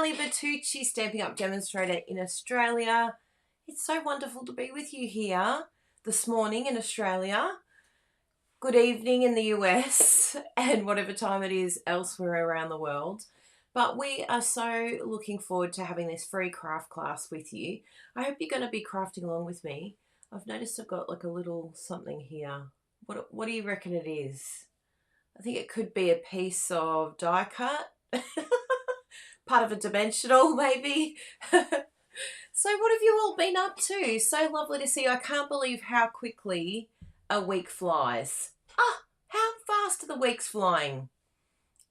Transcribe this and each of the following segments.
Kylie Bertucci, Stamping Up Demonstrator in Australia. It's so wonderful to be with you here this morning in Australia. Good evening in the US and whatever time it is elsewhere around the world. But we are so looking forward to having this free craft class with you. I hope you're going to be crafting along with me. I've noticed I've got like a little something here. What do you reckon it is? I think it could be a piece of die cut. Part of a dimensional maybe. So what have you all been up to? So lovely to see you. I can't believe how quickly a week flies. How fast are the weeks flying?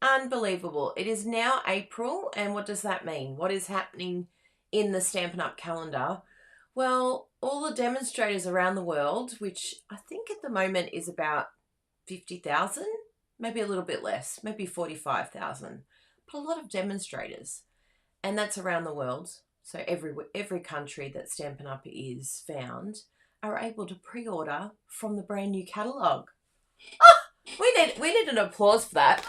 Unbelievable. It is now April, and what does that mean? What is happening in the Stampin' Up calendar? Well, all the demonstrators around the world, which I think at the moment is about 50,000, maybe a little bit less, maybe 45,000, but a lot of demonstrators, and that's around the world. So every country that Stampin' Up is found are able to pre-order from the brand new catalogue. We need an applause for that.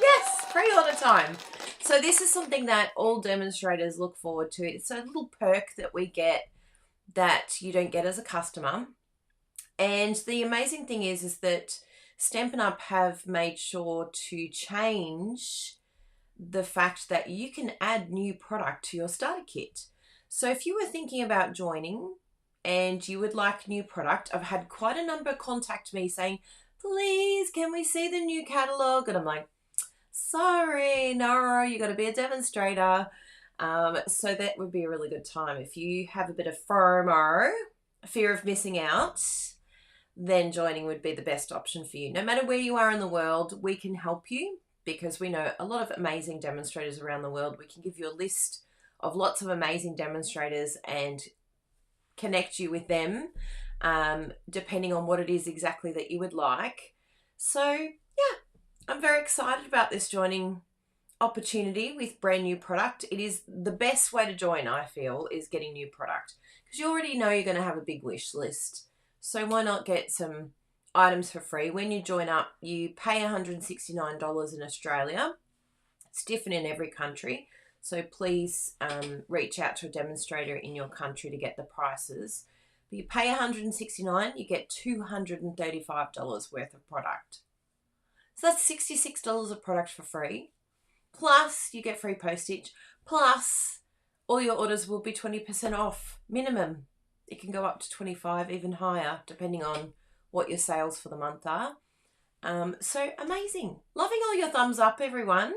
Yes, pre-order time. So this is something that all demonstrators look forward to. It's a little perk that we get that you don't get as a customer. And the amazing thing is that Stampin' Up have made sure to change the fact that you can add new product to your starter kit. So if you were thinking about joining and you would like new product, I've had quite a number contact me saying, please, can we see the new catalogue? And I'm like, sorry, no, you got to be a demonstrator. So that would be a really good time. If you have a bit of FOMO, fear of missing out, then joining would be the best option for you. No matter where you are in the world, we can help you because we know a lot of amazing demonstrators around the world. We can give you a list of lots of amazing demonstrators and connect you with them, depending on what it is exactly that you would like. So yeah, I'm very excited about this joining opportunity with brand new product. It is the best way to join, I feel, is getting new product because you already know you're going to have a big wish list. So why not get some items for free? When you join up, you pay $169 in Australia. It's different in every country. So please reach out to a demonstrator in your country to get the prices. But you pay $169, you get $235 worth of product. So that's $66 of product for free. Plus you get free postage. Plus all your orders will be 20% off minimum. It can go up to 25, even higher, depending on what your sales for the month are. So amazing. Loving all your thumbs up, everyone.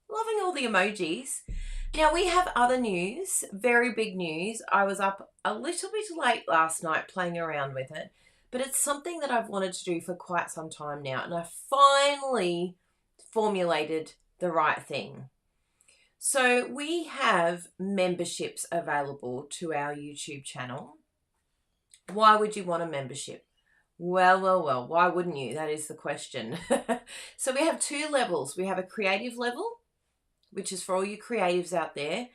Loving all the emojis. Now we have other news, very big news. I was up a little bit late last night playing around with it, but it's something that I've wanted to do for quite some time now, and I finally formulated the right thing. So we have memberships available to our YouTube channel. Why would you want a membership? Well, why wouldn't you? That is the question. So we have two levels. We have a creative level, which is for all you creatives out there.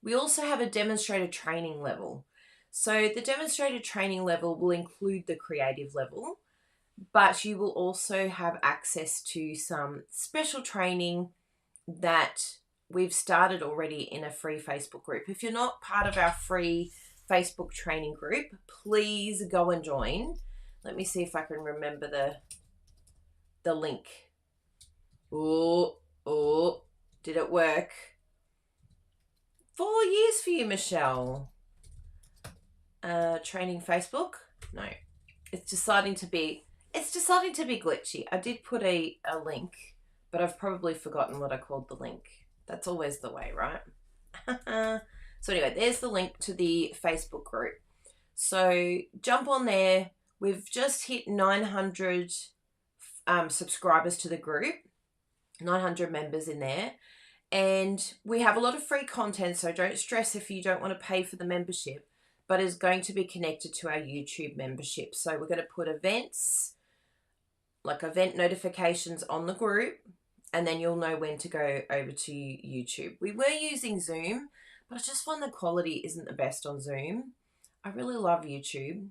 We also have a demonstrator training level. So the demonstrator training level will include the creative level, but you will also have access to some special training that we've started already in a free Facebook group. If you're not part of our free Facebook training group, please go and join. Let me see if I can remember the link. Oh, did it work? 4 years for you, Michelle. Training Facebook? No. It's deciding to be glitchy. I did put a link, but I've probably forgotten what I called the link. That's always the way, right? So anyway, there's the link to the Facebook group. So jump on there. We've just hit 900 subscribers to the group, 900 members in there. And we have a lot of free content, so don't stress if you don't want to pay for the membership, but it's going to be connected to our YouTube membership. So we're going to put events, like event notifications on the group, and then you'll know when to go over to YouTube. We were using Zoom, but I just find the quality isn't the best on Zoom. I really love YouTube.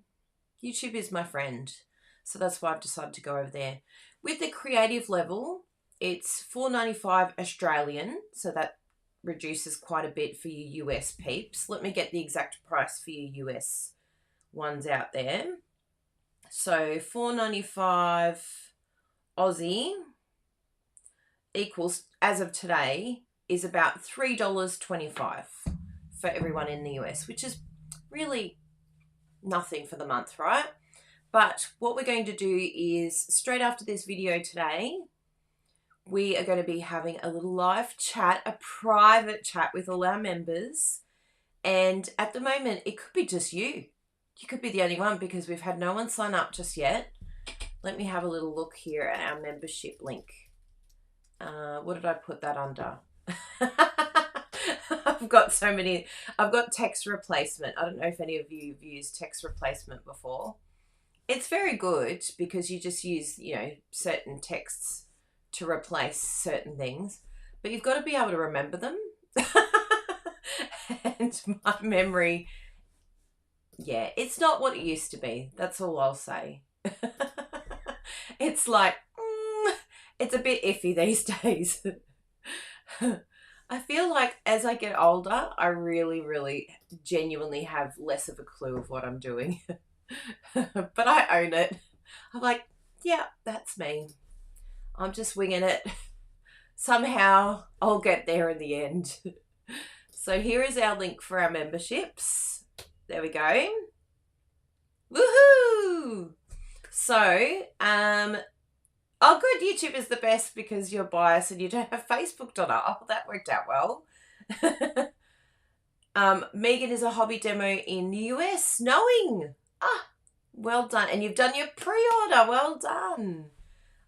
YouTube is my friend. So that's why I've decided to go over there. With the creative level, it's $4.95 Australian. So that reduces quite a bit for you US peeps. Let me get the exact price for you US ones out there. So $4.95 Aussie equals, as of today, is about $3.25 for everyone in the US, which is really nothing for the month, right? But what we're going to do is, straight after this video today, we are going to be having a little live chat, a private chat with all our members. And at the moment, it could be just you. You could be the only one because we've had no one sign up just yet. Let me have a little look here at our membership link. What did I put that under? I've got so many. I've got text replacement. I don't know if any of you have used text replacement before. It's very good because you just use, certain texts to replace certain things, but you've got to be able to remember them. And my memory, it's not what it used to be. That's all I'll say. It's like, it's a bit iffy these days. I feel like as I get older, I really, really genuinely have less of a clue of what I'm doing. But I own it. I'm like, yeah, that's me. I'm just winging it. Somehow I'll get there in the end. So here is our link for our memberships. There we go. Woohoo! So, oh good, YouTube is the best because you're biased and you don't have Facebook on it. Oh, that worked out well. Megan is a hobby demo in the US. Knowing. Well done. And you've done your pre-order. Well done.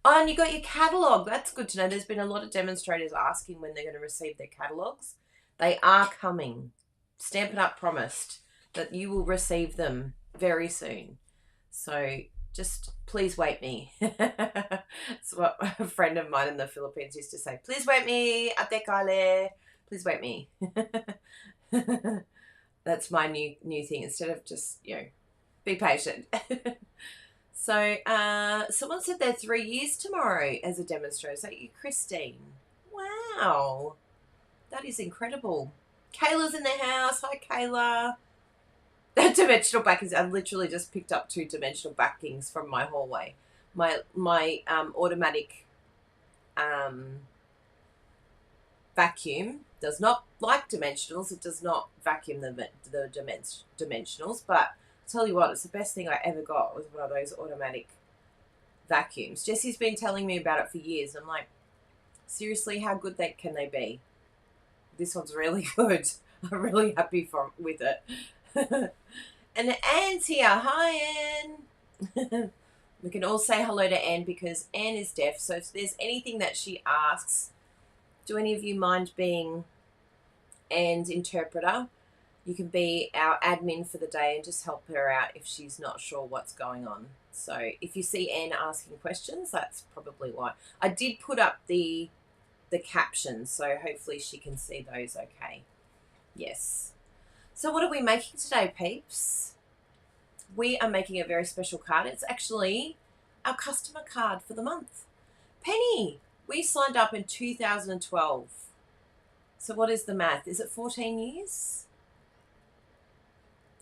Oh, and you got your catalogue. That's good to know. There's been a lot of demonstrators asking when they're going to receive their catalogues. They are coming. Stampin' Up promised that you will receive them very soon. So just please wait me. That's what a friend of mine in the Philippines used to say. Please wait me. Ate Kylie. Please wait me. That's my new thing. Instead of just, be patient. So someone said they're 3 years tomorrow as a demonstrator. Is that you, Christine? Wow. That is incredible. Kayla's in the house. Hi, Kayla. Dimensional backings. I literally just picked up 2 dimensional backings from my hallway. My automatic vacuum does not like dimensionals. It does not vacuum the dimensionals, but tell you what, it's the best thing I ever got was one of those automatic vacuums. Jessie's been telling me about it for years. I'm like, seriously, how good can they be? This one's really good. I'm really happy with it. And Anne's here. Hi, Anne. We can all say hello to Anne because Anne is deaf. So if there's anything that she asks, do any of you mind being Anne's interpreter? You can be our admin for the day and just help her out if she's not sure what's going on. So if you see Anne asking questions, that's probably why. I did put up the captions, so hopefully she can see those okay. Yes. So what are we making today, peeps? We are making a very special card. It's actually our customer card for the month. Penny, we signed up in 2012. So what is the math? Is it 14 years?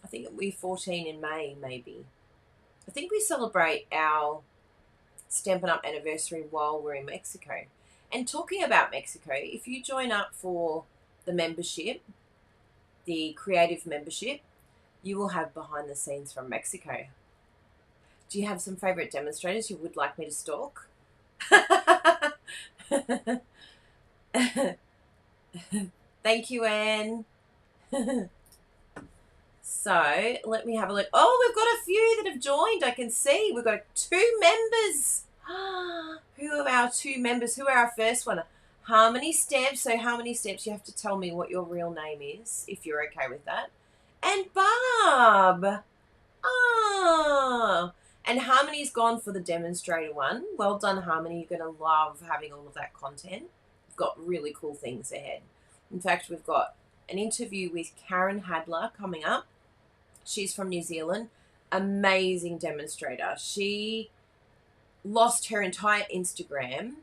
I think it'll be 14 in May, maybe. I think we celebrate our Stampin' Up anniversary while we're in Mexico. And talking about Mexico, if you join up for the membership, the creative membership, you will have behind the scenes from Mexico. Do you have some favorite demonstrators you would like me to stalk? Thank you, Anne. So let me have a look. Oh, we've got a few that have joined. I can see we've got 2 members. Who are our 2 members? Who are our first one? Harmony Stamps. So Harmony Stamps, you have to tell me what your real name is, if you're okay with that. And Barb. And Harmony's gone for the demonstrator one. Well done, Harmony. You're going to love having all of that content. We've got really cool things ahead. In fact, we've got an interview with Karen Hadler coming up. She's from New Zealand. Amazing demonstrator. She lost her entire Instagram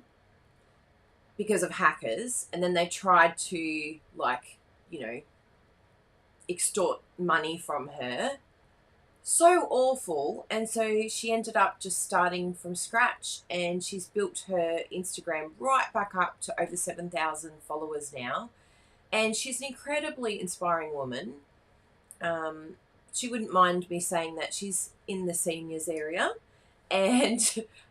because of hackers, and then they tried to, like, you know, extort money from her. So awful. And so she ended up just starting from scratch, and she's built her Instagram right back up to over 7,000 followers now. And she's an incredibly inspiring woman. She wouldn't mind me saying that she's in the seniors area. And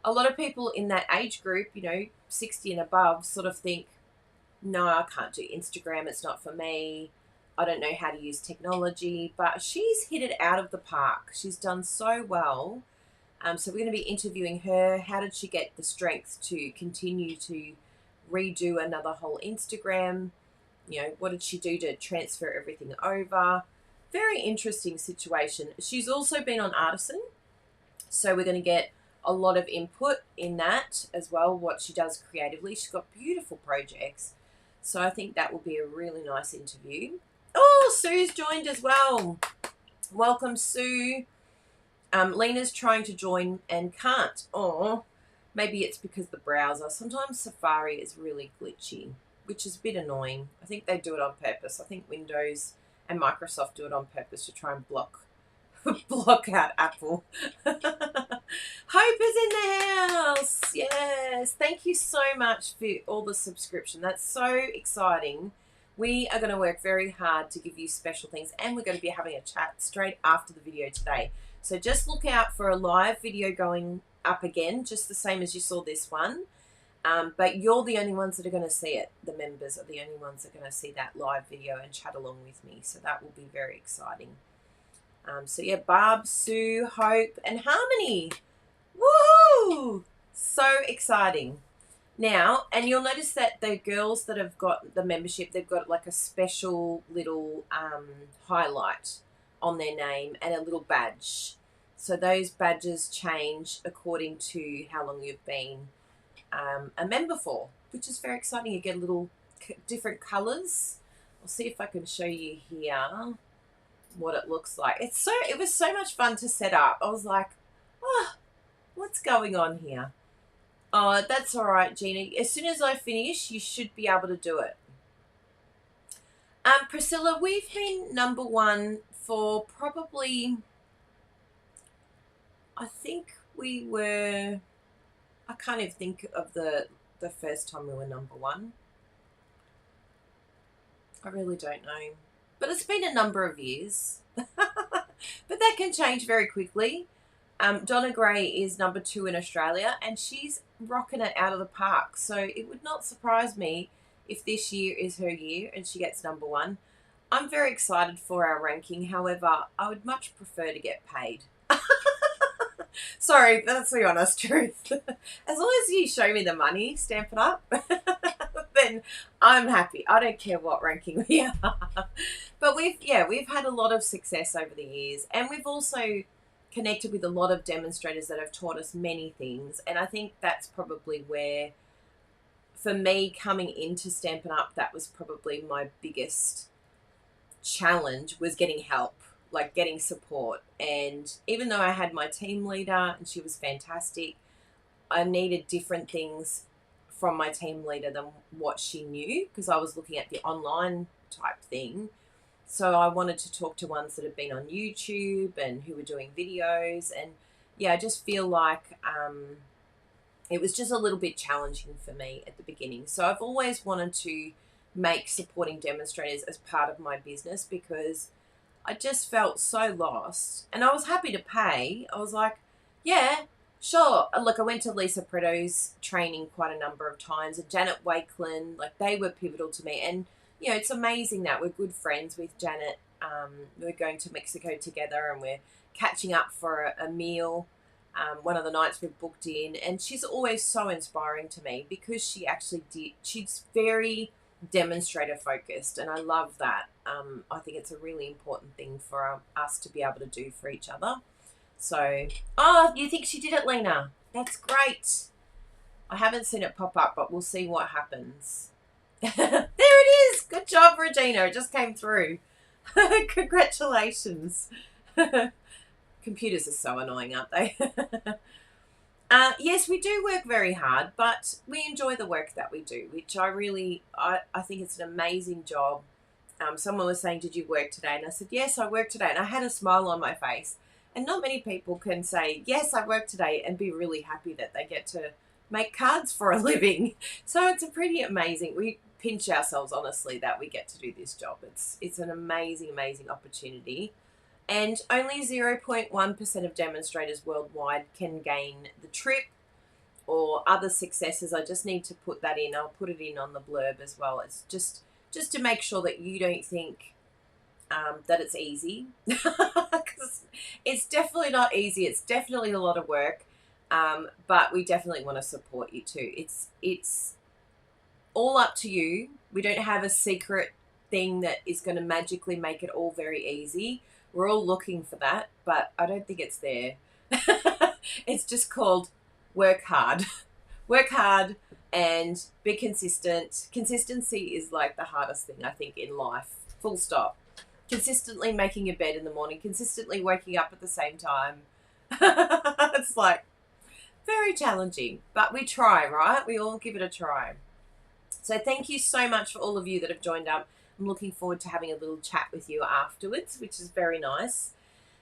a lot of people in that age group, you know, 60 and above, sort of think, no, I can't do Instagram. It's not for me. I don't know how to use technology. But she's hit it out of the park. She's done so well. So we're going to be interviewing her. How did she get the strength to continue to redo another whole Instagram? You know, what did she do to transfer everything over? Very interesting situation. She's also been on Artisan, so we're going to get a lot of input in that as well, what she does creatively. She's got beautiful projects, so I think that will be a really nice interview. Oh, Sue's joined as well. Welcome, Sue. Lena's trying to join and can't. Oh, maybe it's because the browser. Sometimes Safari is really glitchy, which is a bit annoying. I think they do it on purpose. I think Windows and Microsoft do it on purpose to try and block out Apple. Hope is in the house. Yes. Thank you so much for all the subscription. That's so exciting. We are going to work very hard to give you special things, and we're going to be having a chat straight after the video today. So just look out for a live video going up again, just the same as you saw this one. But you're the only ones that are going to see it. The members are the only ones that are going to see that live video and chat along with me. So that will be very exciting. So yeah, Barb, Sue, Hope, and Harmony. Woohoo! So exciting. Now, and you'll notice that the girls that have got the membership, they've got like a special little highlight on their name and a little badge. So those badges change according to how long you've been a member for, which is very exciting. You get a little different colors. I'll see if I can show you here what it looks like. It was so much fun to set up. I was like, oh, what's going on here? Oh, that's all right, Gina. As soon as I finish, you should be able to do it. Priscilla, we've been number one for probably, I think we were, I can't even think of the first time we were number one. I really don't know. But it's been a number of years. But that can change very quickly. Donna Gray is number 2 in Australia, and she's rocking it out of the park. So it would not surprise me if this year is her year and she gets number 1. I'm very excited for our ranking. However, I would much prefer to get paid. Sorry, that's the honest truth. As long as you show me the money, stamp it up, then I'm happy. I don't care what ranking we are. But we've had a lot of success over the years, and we've also connected with a lot of demonstrators that have taught us many things. And I think that's probably where, for me, coming into Stampin' Up, that was probably my biggest challenge, was getting help, like getting support. And even though I had my team leader and she was fantastic, I needed different things from my team leader than what she knew, because I was looking at the online type thing. So I wanted to talk to ones that have been on YouTube and who were doing videos. And yeah, I just feel like it was just a little bit challenging for me at the beginning. So I've always wanted to make supporting demonstrators as part of my business, because I just felt so lost. And I was happy to pay. I was like, yeah, sure. Look, I went to Lisa Pretto's training quite a number of times, and Janet Wakeland, like they were pivotal to me. And you know, it's amazing that we're good friends with Janet. We're going to Mexico together, and we're catching up for a meal one of the nights we've booked in. And she's always so inspiring to me, because she actually she's very demonstrator focused, and I love that. I think it's a really important thing for us to be able to do for each other. So, oh, you think she did it, Lena? That's great. I haven't seen it pop up, but we'll see what happens. There it is. Good job, Regina. It just came through. Congratulations. Computers are so annoying, aren't they? Yes, we do work very hard, but we enjoy the work that we do, which I think it's an amazing job. Someone was saying, "Did you work today?" And I said, "Yes, I worked today," and I had a smile on my face. And not many people can say, "Yes, I worked today," and be really happy that they get to make cards for a living. So it's a pretty amazing. We pinch ourselves honestly that we get to do this job. It's an amazing opportunity. And only 0.1% of demonstrators worldwide can gain the trip or other successes. I just need to put that in. I'll put it in on the blurb as well. It's just to make sure that you don't think that it's easy, because it's definitely not easy. It's definitely a lot of work, but we definitely want to support you too. It's all up to you. We don't have a secret thing that is going to magically make it all very easy. We're all looking for that, but I don't think it's there. It's just called work hard. Work hard and be consistent. Consistency is like the hardest thing, I think, in life. Full stop. Consistently making your bed in the morning, consistently waking up at the same time. It's like very challenging, but we try, right? We all give it a try. So thank you so much for all of you that have joined up. I'm looking forward to having a little chat with you afterwards, which is very nice.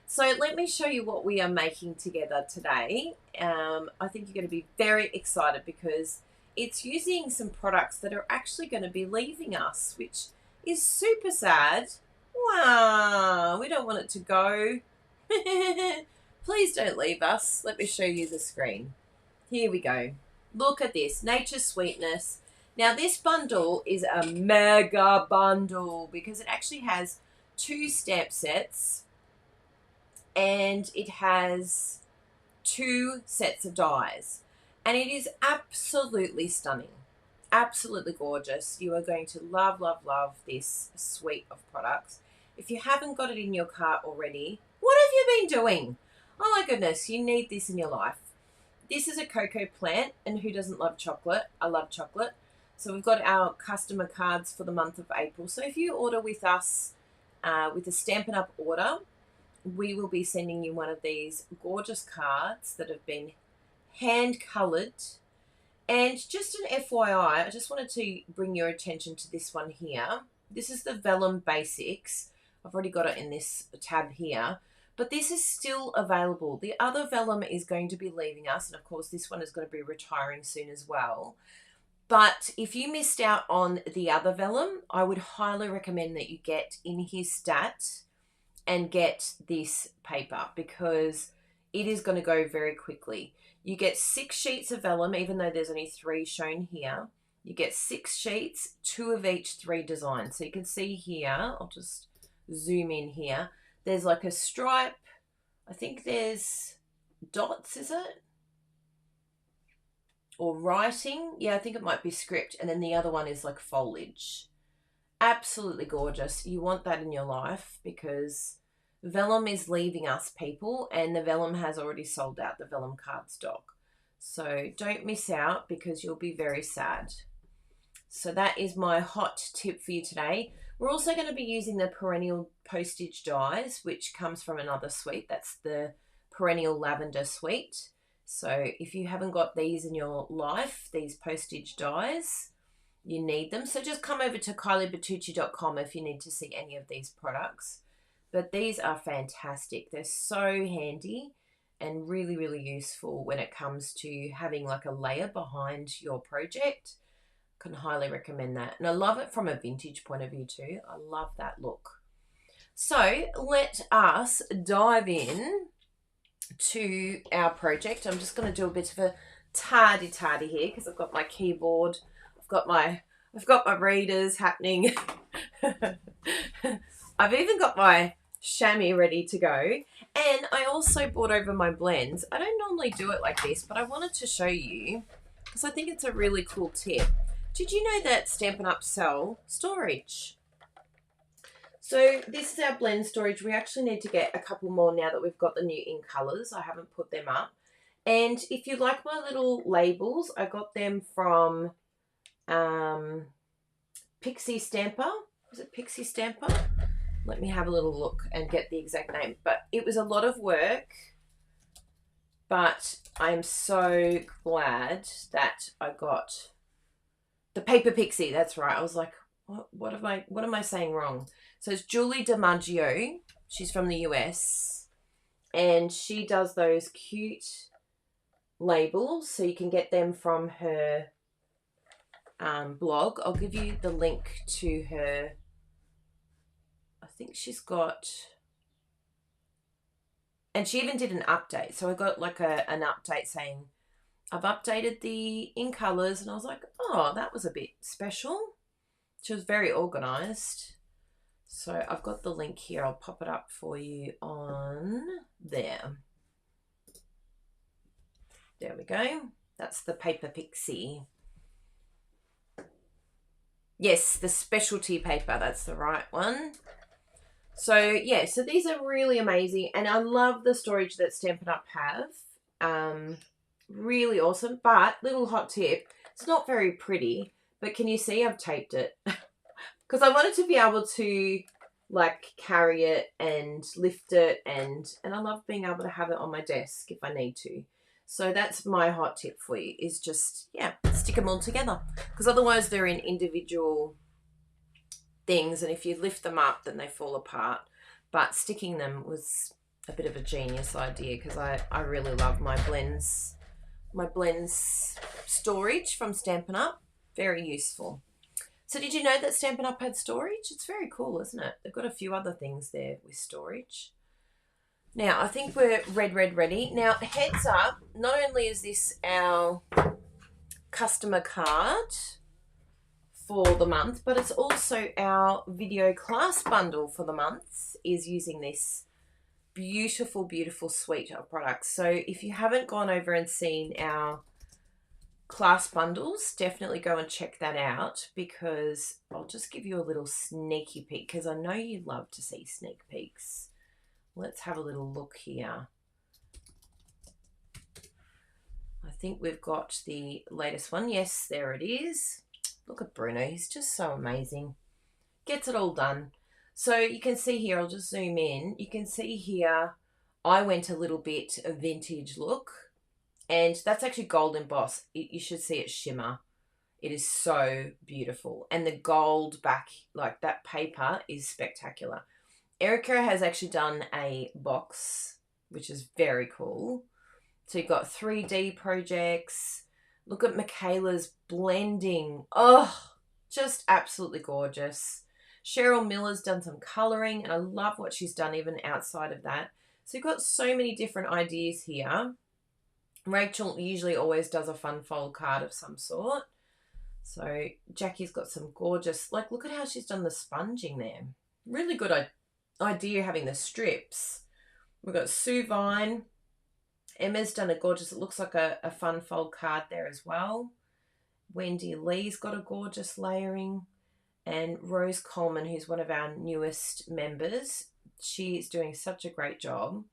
So let me show you what we are making together today. I think you're going to be very excited because it's using some products that are actually going to be leaving us, which is super sad. Wow, we don't want it to go. Please don't leave us. Let me show you the screen. Here we go. Look at this, Nature's Sweetness. Now this bundle is a mega bundle because it actually has 2 stamp sets and it has 2 sets of dies. And it is absolutely stunning. Absolutely gorgeous. You are going to love this suite of products. If you haven't got it in your cart already, what have you been doing? Oh my goodness, you need this in your life. This is a cocoa plant, and who doesn't love chocolate? I love chocolate. So we've got our customer cards for the month of April. So if you order with us with a Stampin' Up order, we will be sending you one of these gorgeous cards that have been hand-coloured. And just an FYI, I just wanted to bring your attention to this one here. This is the Vellum Basics. I've already got it in this tab here. But this is still available. The other vellum is going to be leaving us. And of course, this one is going to be retiring soon as well. But if you missed out on the other vellum, I would highly recommend that you get in his stat and get this paper because it is going to go very quickly. You get 6 sheets of vellum, even though there's only 3 shown here. You get 6 sheets, 2 of each 3 designs. So you can see here, I'll just zoom in here. There's like a stripe. I think there's dots, is it? Or writing. Yeah, I think it might be script. And then the other one is like foliage. Absolutely gorgeous. You want that in your life because vellum is leaving us, people, and the vellum has already sold out, the vellum cardstock. So don't miss out because you'll be very sad. So that is my hot tip for you today. We're also going to be using the perennial postage dies, which comes from another suite. That's the perennial lavender suite. So if you haven't got these in your life, these postage dies, you need them. So just come over to KylieBertucci.com if you need to see any of these products. But these are fantastic. They're so handy and really useful when it comes to having like a layer behind your project. Can highly recommend that. And I love it from a vintage point of view too. I love that look. So let us dive in to our project. I'm just going to do a bit of a tardy here because I've got my keyboard, I've got my readers happening. I've even got my chamois ready to go, and I also brought over my blends. I don't normally do it like this, but I wanted to show you because I think it's a really cool tip. Did you know that Stampin' Up sell storage? So this is our blend storage. We actually need to get a couple more now that we've got the new in colours. I haven't put them up. And if you like my little labels, I got them from Pixie Stamper. Was it Pixie Stamper? Let me have a little look and get the exact name. But it was a lot of work But I'm so glad that I got the Paper Pixie. That's right. I was like, what am I saying wrong? So it's Julie DiMaggio. She's from the US, and she does those cute labels, so you can get them from her blog. I'll give you the link to her. I think she's got, and she even did an update. So I got like an update saying, I've updated the in colors, and I was like, oh, that was a bit special. She was very organized. So I've got the link here. I'll pop it up for you on there. There we go. That's the Paper Pixie. Yes, the specialty paper. That's the right one. So yeah, so these are really amazing, and I love the storage that Stampin' Up have. Really awesome. But little hot tip, it's not very pretty, but can you see I've taped it? Because I wanted to be able to like carry it and lift it, and I love being able to have it on my desk if I need to. So that's my hot tip for you, is just, yeah, stick them all together, because otherwise they're in individual things, and if you lift them up then they fall apart. But sticking them was a bit of a genius idea, because I really love my blends storage from Stampin' Up. Very useful. So did you know that Stampin' Up had storage? It's very cool, isn't it? They've got a few other things there with storage. Now, I think we're ready. Now, heads up, not only is this our customer card for the month, but it's also our video class bundle for the month is using this beautiful, beautiful suite of products. So if you haven't gone over and seen our class bundles, definitely go and check that out, because I'll just give you a little sneaky peek, because I know you love to see sneak peeks. Let's have a little look here. I think we've got the latest one. Yes, there it is. Look at Bruno. He's just so amazing. Gets it all done. So you can see here, I'll just zoom in. You can see here, I went a little bit a vintage look, and that's actually gold embossed. You should see it shimmer. It is so beautiful. And the gold back, like that paper, is spectacular. Erica has actually done a box, which is very cool. So you've got 3D projects. Look at Michaela's blending. Oh, just absolutely gorgeous. Cheryl Miller's done some colouring, and I love what she's done even outside of that. So you've got so many different ideas here. Rachel usually always does a fun fold card of some sort. So Jackie's got some gorgeous, like, look at how she's done the sponging there. Really good idea having the strips. We've got Sue Vine. Emma's done a gorgeous, it looks like a fun fold card there as well. Wendy Lee's got a gorgeous layering. And Rose Coleman, who's one of our newest members, she's doing such a great job.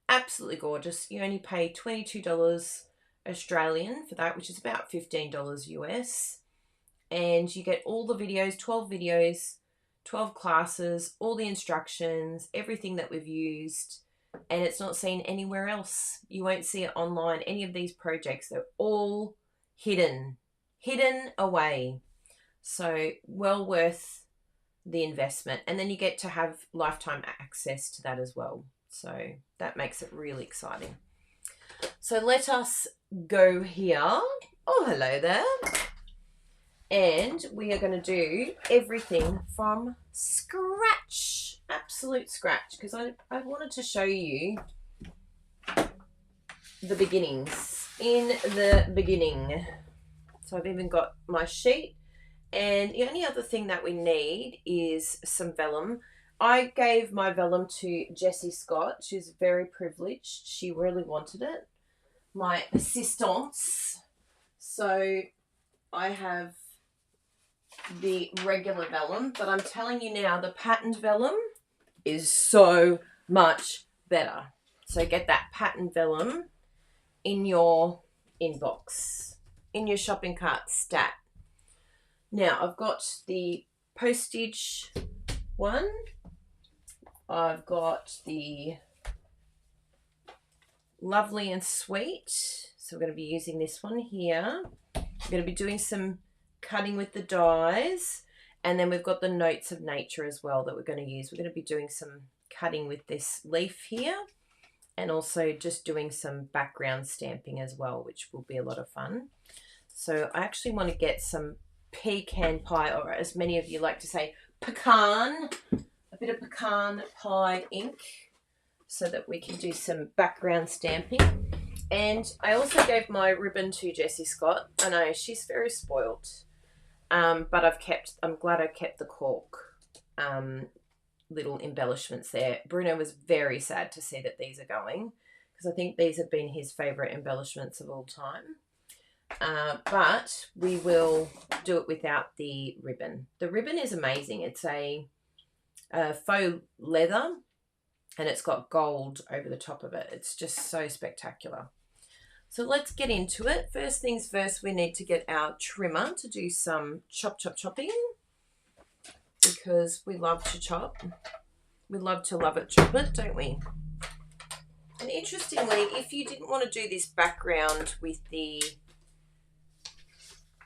Absolutely gorgeous. You only pay $22 Australian for that, which is about $15 US. And you get all the videos, 12 videos, 12 classes, all the instructions, everything that we've used. And it's not seen anywhere else. You won't see it online. Any of these projects, they're all hidden away. So well worth the investment. And then you get to have lifetime access to that as well. So that makes it really exciting. So let us go here. Oh, hello there. And we are going to do everything from scratch. Absolute scratch. Because I wanted to show you the beginnings. In the beginning. So I've even got my sheet. And the only other thing that we need is some vellum. I gave my vellum to Jessie Scott. She's very privileged. She really wanted it. My assistance. So I have the regular vellum, but I'm telling you now, the patterned vellum is so much better. So get that patterned vellum in your inbox, in your shopping cart stat. Now I've got the postage one. I've got the Lovely and Sweet. So we're going to be using this one here. We're going to be doing some cutting with the dies. And then we've got the Notes of Nature as well that we're going to use. We're going to be doing some cutting with this leaf here. And also just doing some background stamping as well, which will be a lot of fun. So I actually want to get some pecan pie, or as many of you like to say, pecan. A bit of pecan pie ink so that we can do some background stamping. And I also gave my ribbon to Jessie Scott. I know, she's very spoilt. But I'm glad I kept the cork little embellishments there. Bruno was very sad to see that these are going, because I think these have been his favourite embellishments of all time. But we will do it without the ribbon. The ribbon is amazing. It's a faux leather, and it's got gold over the top of it. It's just so spectacular. So let's get into it. First things first, we need to get our trimmer to do some chopping, because we love to chop. We love to love it, chop it, don't we? And interestingly, if you didn't want to do this background with the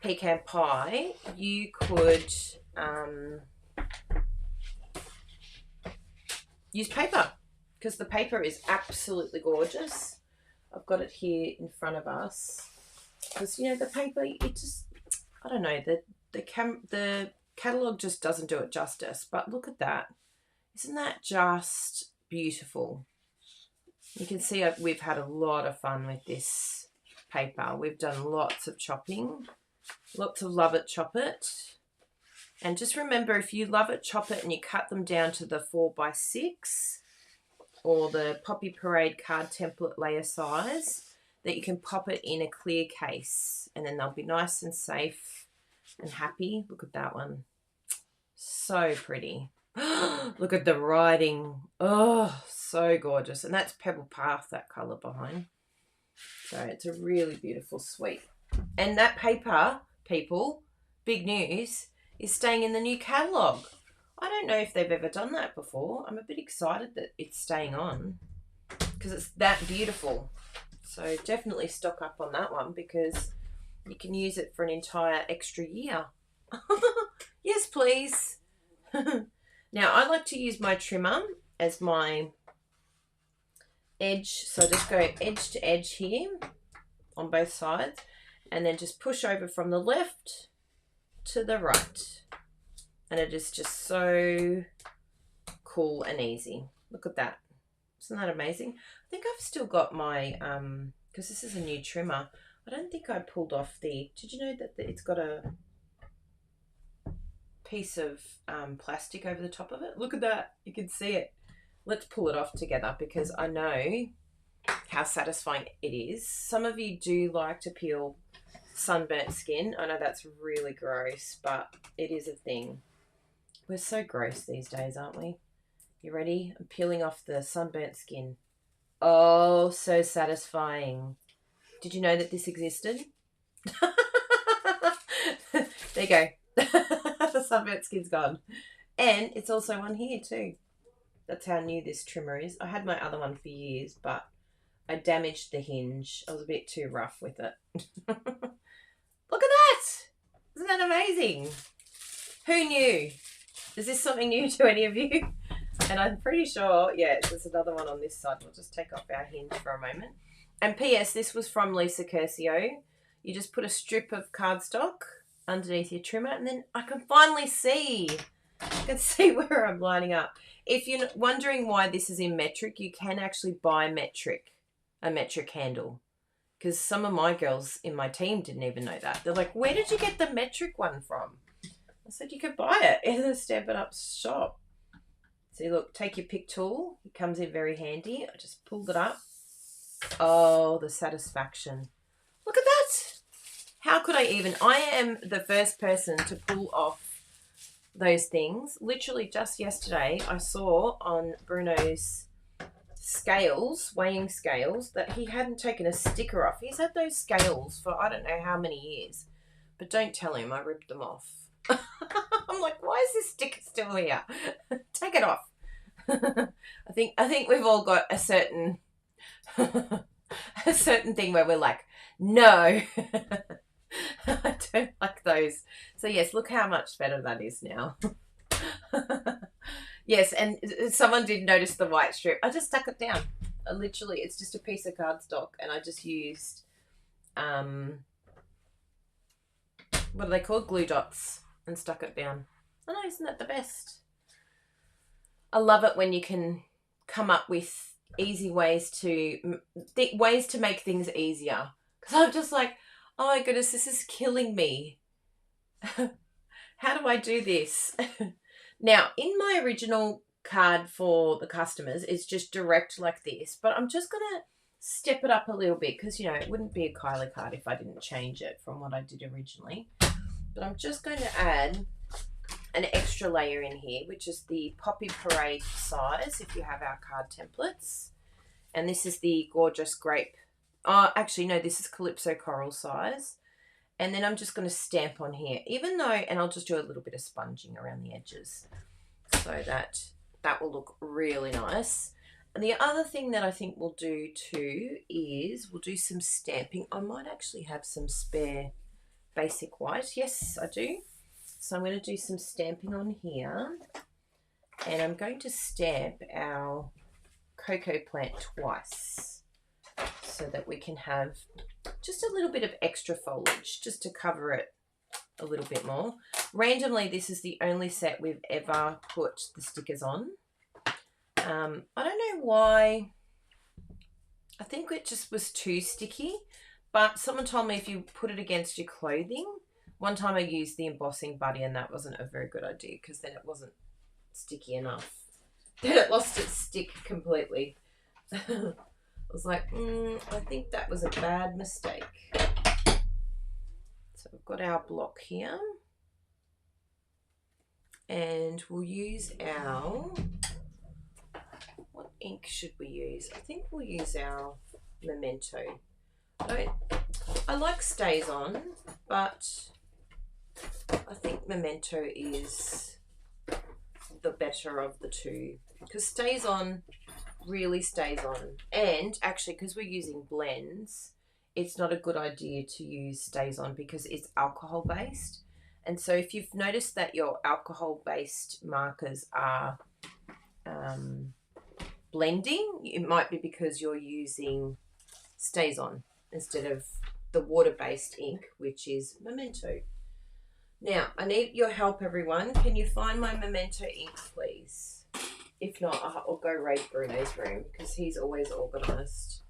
pecan pie, you could use paper, because the paper is absolutely gorgeous. I've got it here in front of us, because you know the paper, it just, I don't know, the catalogue just doesn't do it justice. But look at that. Isn't that just beautiful? You can see we've had a lot of fun with this paper. We've done lots of chopping, lots of love it, chop it. And just remember, if you love it, chop it, and you cut them down to the 4x6 or the Poppy Parade card template layer size, that you can pop it in a clear case, and then they'll be nice and safe and happy. Look at that one. So pretty. Look at the writing. Oh, so gorgeous. And that's Pebble Path, that colour behind. So it's a really beautiful suite. And that paper, people, big news, is staying in the new catalogue. I don't know if they've ever done that before. I'm a bit excited that it's staying on, because it's that beautiful. So definitely stock up on that one, because you can use it for an entire extra year. Yes, please. Now, I like to use my trimmer as my edge. So I just go edge to edge here on both sides, and then just push over from the left to the right. And it is just so cool and easy. Look at that. Isn't that amazing? I think I've still got my, because this is a new trimmer, I don't think I pulled off the, did you know that it's got a piece of plastic over the top of it? Look at that. You can see it. Let's pull it off together, because I know how satisfying it is. Some of you do like to peel sunburnt skin. I know that's really gross, but it is a thing. We're so gross these days, aren't we? You ready? I'm peeling off the sunburnt skin. Oh, so satisfying. Did you know that this existed? There you go. The sunburnt skin's gone. And it's also on here too. That's how new this trimmer is. I had my other one for years, but I damaged the hinge. I was a bit too rough with it. Look at that! Isn't that amazing? Who knew? Is this something new to any of you? And I'm pretty sure, yeah, there's another one on this side. We'll just take off our hinge for a moment. And P.S., this was from Lisa Curcio. You just put a strip of cardstock underneath your trimmer, and then I can finally see. I can see where I'm lining up. If you're wondering why this is in metric, you can actually buy a metric handle. Because some of my girls in my team didn't even know that. They're like, where did you get the metric one from? I said, you could buy it in the Stampin' Up shop. See, look, take your pick tool. It comes in very handy. I just pulled it up. Oh, the satisfaction. Look at that. How could I even? I am the first person to pull off those things. Literally just yesterday, I saw on Bruno's scales, weighing scales, that he hadn't taken a sticker off. He's had those scales for I don't know how many years. But don't tell him I ripped them off. I'm like, why is this sticker still here? Take it off. I think we've all got a certain a certain thing where we're like, no, I don't like those. So yes, look how much better that is now. Yes, and someone did notice the white strip. I just stuck it down. Literally, it's just a piece of cardstock, and I just used, what are they called? Glue dots, and stuck it down. I know, isn't that the best? I love it when you can come up with easy ways to make things easier. Because I'm just like, oh my goodness, this is killing me. How do I do this? Now, in my original card for the customers, it's just direct like this, but I'm just going to step it up a little bit because, you know, it wouldn't be a Kylie card if I didn't change it from what I did originally. But I'm just going to add an extra layer in here, which is the Poppy Parade size if you have our card templates. And this is the gorgeous grape. Actually, no, this is Calypso Coral size. And then I'm just going to stamp on here, even though, and I'll just do a little bit of sponging around the edges so that will look really nice. And the other thing that I think we'll do too is we'll do some stamping. I might actually have some spare basic white. Yes, I do. So I'm going to do some stamping on here. And I'm going to stamp our cocoa plant twice so that we can have just a little bit of extra foliage just to cover it a little bit more. Randomly, this is the only set we've ever put the stickers on. I don't know why. I think it just was too sticky, but someone told me if you put it against your clothing. One time I used the embossing buddy and that wasn't a very good idea because then it wasn't sticky enough. Then it lost its stick completely. I was like, I think that was a bad mistake. So we've got our block here. And we'll use our, what ink should we use? I think we'll use our Memento. I like Stays On, but I think Memento is the better of the two because Stays On really stays on, and actually because we're using blends, it's not a good idea to use Stays On because it's alcohol based. And so if you've noticed that your alcohol based markers are blending, it might be because you're using Stays On instead of the water based ink, which is Memento. Now I need your help, everyone. Can you find my Memento ink, please? If not, I'll go raid Bruno's room because he's always organised.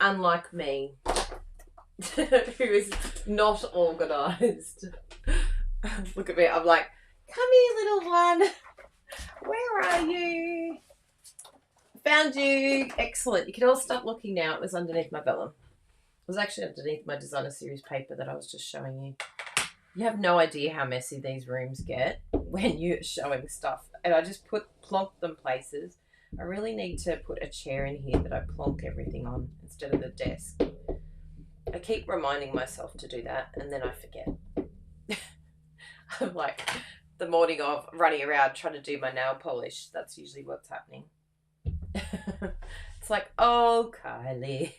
Unlike me, who is not organised. Look at me. I'm like, come here, little one. Where are you? Found you. Excellent. You can all stop looking now. It was underneath my vellum. It was actually underneath my designer series paper that I was just showing you. You have no idea how messy these rooms get when you're showing stuff. And I just plonk them places. I really need to put a chair in here that I plonk everything on instead of the desk. I keep reminding myself to do that and then I forget. I'm like the morning of running around trying to do my nail polish. That's usually what's happening. It's like, oh, Kylie,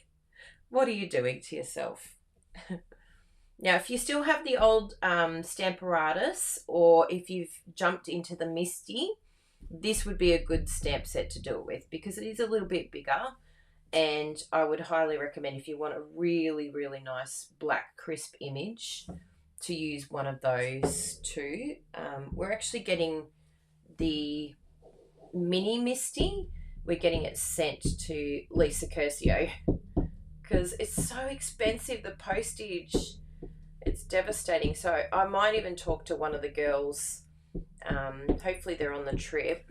what are you doing to yourself? Now, if you still have the old Stamparatus, or if you've jumped into the Misty, this would be a good stamp set to do it with because it is a little bit bigger. And I would highly recommend, if you want a really, really nice black crisp image, to use one of those too. We're actually getting the mini Misty. We're getting it sent to Lisa Curcio because it's so expensive, the postage. It's devastating. So I might even talk to one of the girls, hopefully they're on the trip,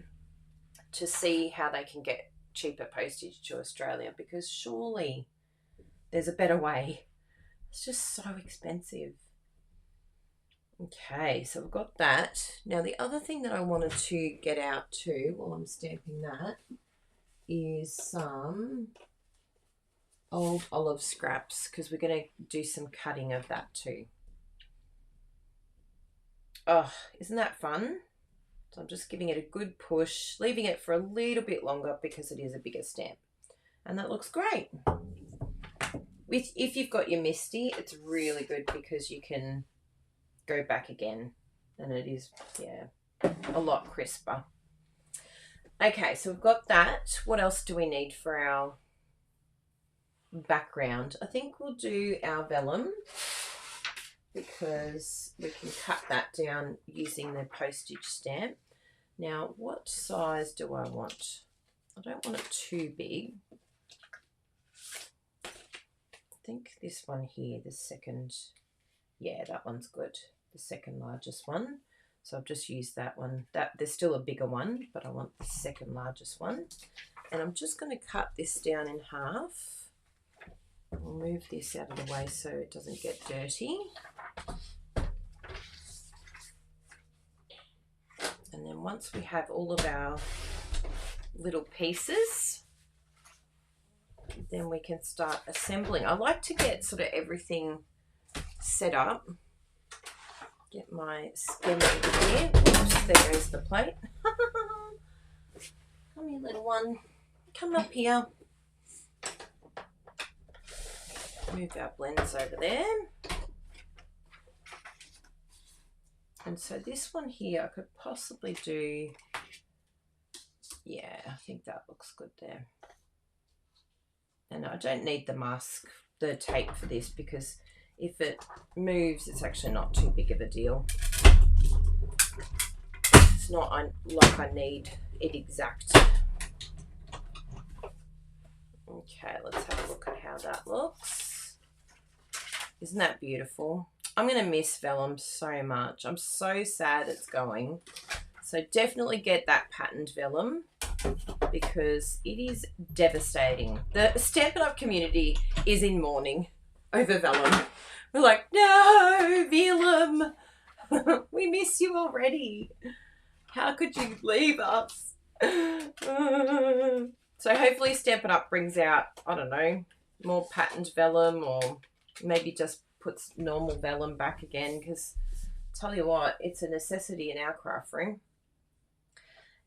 to see how they can get cheaper postage to Australia because surely there's a better way. It's just so expensive. Okay, so we've got that. Now the other thing that I wanted to get out too while I'm stamping that is some old olive scraps because we're going to do some cutting of that too. Oh, isn't that fun? So I'm just giving it a good push, leaving it for a little bit longer because it is a bigger stamp. And that looks great. if you've got your Misty, it's really good because you can go back again, and it is, yeah, a lot crisper. Okay, so we've got that. What else do we need for our background? I think we'll do our vellum, because we can cut that down using the postage stamp. Now, what size do I want? I don't want it too big. I think this one here, the second, yeah, that one's good. The second largest one. So I've just used that one. There's still a bigger one, but I want the second largest one. And I'm just going to cut this down in half. I'll move this out of the way so it doesn't get dirty. And then once we have all of our little pieces, then we can start assembling. I like to get sort of everything set up. Get my stem over here. Oops, there goes the plate. Come here, little one. Come up here. Move our blends over there. And so this one here, I could possibly do, yeah, I think that looks good there. And I don't need the mask, the tape for this, because if it moves, it's actually not too big of a deal. It's not like I need it exact. Okay, let's have a look at how that looks. Isn't that beautiful? I'm going to miss vellum so much. I'm so sad it's going. So definitely get that patterned vellum, because it is devastating. The Stampin' Up community is in mourning over vellum. We're like, no, vellum. We miss you already. How could you leave us? So hopefully Stampin' Up brings out, I don't know, more patterned vellum, or maybe just puts normal vellum back again, because tell you what, it's a necessity in our craft room.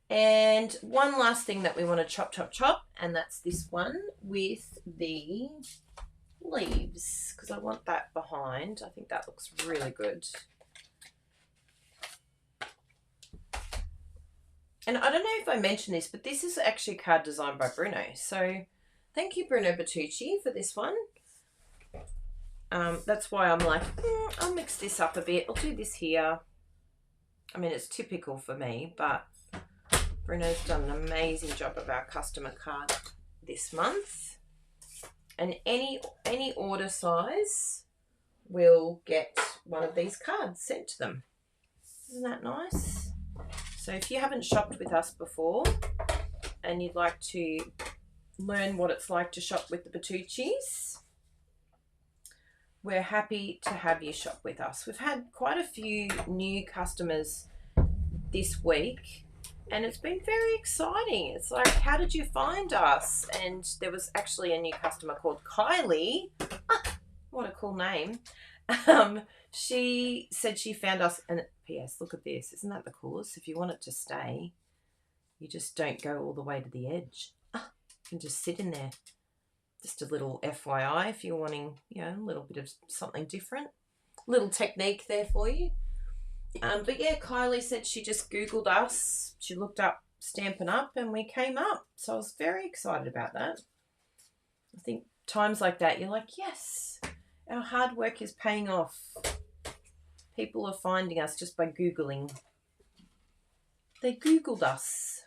And one last thing that we want to chop, and that's this one with the leaves, because I want that behind. I think that looks really good. And I don't know if I mentioned this, but this is actually a card designed by Bruno. So thank you, Bruno Bertucci, for this one. That's why I'm like, I'll mix this up a bit. I'll do this here. I mean, it's typical for me, but Bruno's done an amazing job of our customer card this month. And any order size will get one of these cards sent to them. Isn't that nice? So if you haven't shopped with us before and you'd like to learn what it's like to shop with the Bertuccis, we're happy to have you shop with us. We've had quite a few new customers this week, and it's been very exciting. It's like, how did you find us? And there was actually a new customer called Kylie. What a cool name. She said she found us, and P.S. look at this. Isn't that the coolest? If you want it to stay, you just don't go all the way to the edge. You can just sit in there. Just a little FYI if you're wanting, you know, a little bit of something different. Little technique there for you. But yeah, Kylie said she just Googled us. She looked up Stampin' Up and we came up. So I was very excited about that. I think times like that, you're like, yes, our hard work is paying off. People are finding us just by Googling. They Googled us.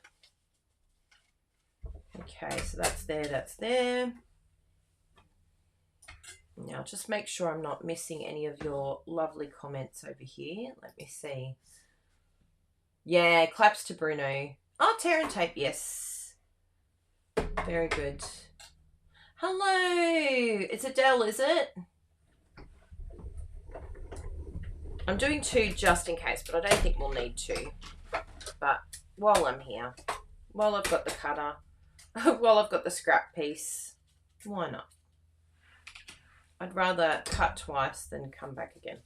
Okay, so that's there, that's there. Now, just make sure I'm not missing any of your lovely comments over here. Let me see. Yeah, claps to Bruno. Oh, tear and tape, yes. Very good. Hello. It's Adele, is it? I'm doing 2 just in case, but I don't think we'll need 2. But while I'm here, while I've got the cutter, while I've got the scrap piece, why not? I'd rather cut twice than come back again.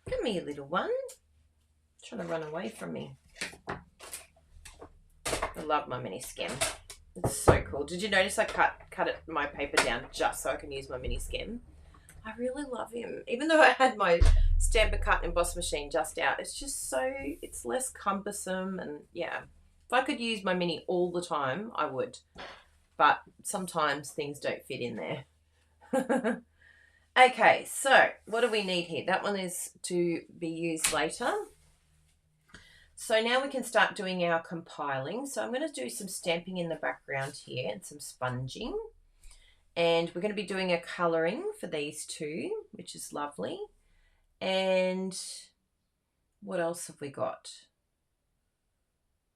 Come here, little one. Trying to run away from me. I love my mini skem. It's so cool. Did you notice I cut my paper down just so I can use my mini skim? I really love him. Even though I had my Stampin' Cut and Emboss machine just out, it's just so, it's less cumbersome. And yeah, if I could use my mini all the time, I would. But sometimes things don't fit in there. Okay, so what do we need here? That one is to be used later. So now we can start doing our compiling. So I'm going to do some stamping in the background here and some sponging. And we're going to be doing a colouring for these two, which is lovely. And what else have we got?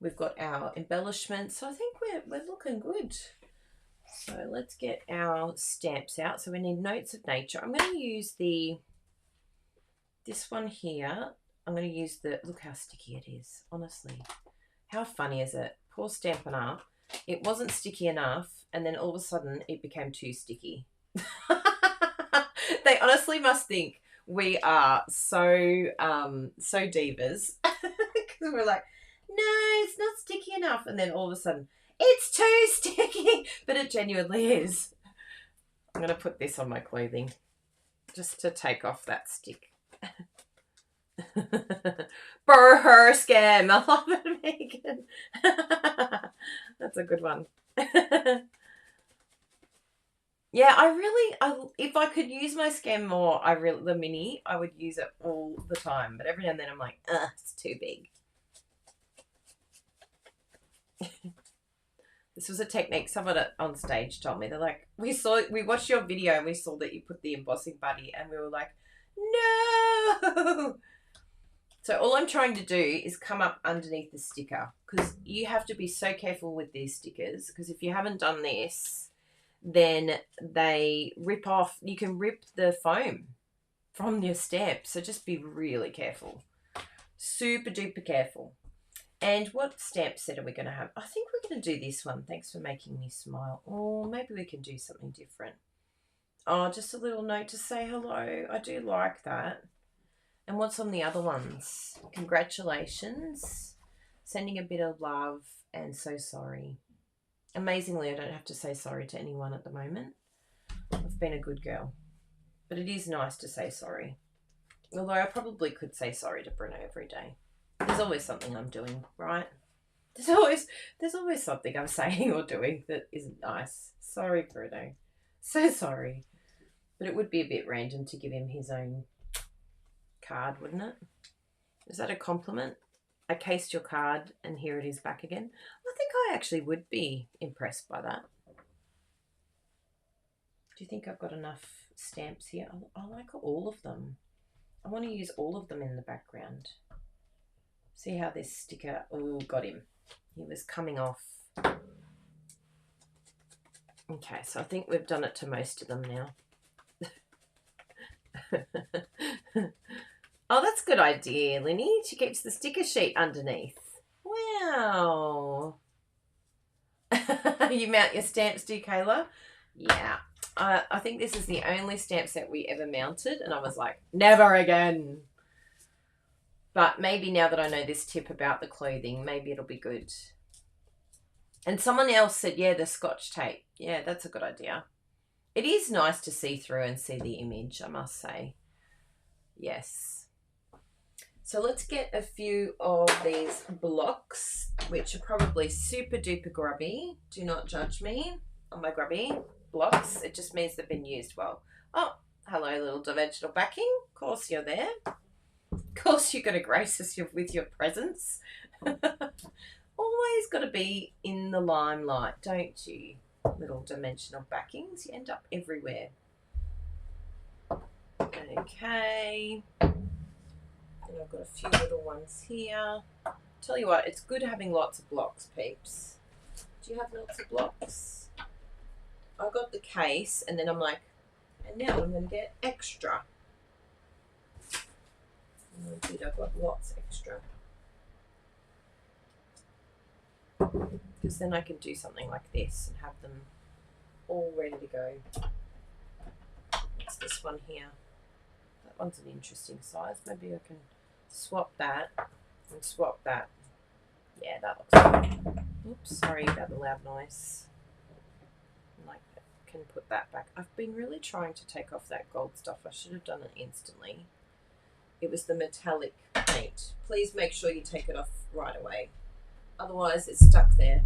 We've got our embellishments. So I think we're looking good. So let's get our stamps out. So we need Notes of Nature. I'm going to use this one here. I'm going to use look how sticky it is, honestly. How funny is it? Pour Stampin' Up. It wasn't sticky enough, and then all of a sudden it became too sticky. They honestly must think we are so divas. Because we're like, no, it's not sticky enough. And then all of a sudden, it's too sticky. But it genuinely is. I'm going to put this on my clothing just to take off that stick. Burr scam. I love it, Megan. That's a good one. Yeah, if I could use my scam more, the mini, I would use it all the time. But every now and then I'm like, it's too big. This was a technique someone on stage told me. They're like, we watched your video and we saw that you put the embossing buddy, and we were like, no. So all I'm trying to do is come up underneath the sticker, because you have to be so careful with these stickers, because if you haven't done this, then they rip off. You can rip the foam from your stamp. So just be really careful. Super duper careful. And what stamp set are we going to have? I think we're going to do this one. Thanks for making me smile. Or maybe we can do something different. Oh, just a little note to say hello. I do like that. And what's on the other ones? Congratulations. Sending a bit of love and so sorry. Amazingly, I don't have to say sorry to anyone at the moment. I've been a good girl. But it is nice to say sorry. Although I probably could say sorry to Bruno every day. There's always something I'm doing, right? There's always something I'm saying or doing that isn't nice. Sorry, Bruno. So sorry. But it would be a bit random to give him his own card, wouldn't it? Is that a compliment? I cased your card and here it is back again. I think I actually would be impressed by that. Do you think I've got enough stamps here? I like all of them. I want to use all of them in the background. See how this sticker, oh, got him. He was coming off. Okay, so I think we've done it to most of them now. Oh, that's a good idea, Linny. She keeps the sticker sheet underneath. Wow. You mount your stamps, do you, Kayla? Yeah. I think this is the only stamp set we ever mounted, and I was like, never again. But maybe now that I know this tip about the clothing, maybe it'll be good. And someone else said, yeah, the Scotch tape. Yeah, that's a good idea. It is nice to see through and see the image, I must say. Yes. So let's get a few of these blocks, which are probably super duper grubby. Do not judge me on my grubby blocks. It just means they've been used well. Oh, hello, little dimensional backing. Of course you're there. Of course you're going to grace us with your presence. Always got to be in the limelight, don't you? Little dimensional backings. You end up everywhere. Okay. And I've got a few little ones here. Tell you what, it's good having lots of blocks, peeps. Do you have lots of blocks? I got the case, and then I'm like, and now I'm going to get extra. And I did, I've got lots extra. Because then I can do something like this and have them all ready to go. What's this one here? That one's an interesting size. Maybe I can swap that and swap that. Yeah, that looks good. Oops, sorry about the loud noise. can put that back. I've been really trying to take off that gold stuff. I should have done it instantly. It was the metallic paint. Please make sure you take it off right away. Otherwise, it's stuck there.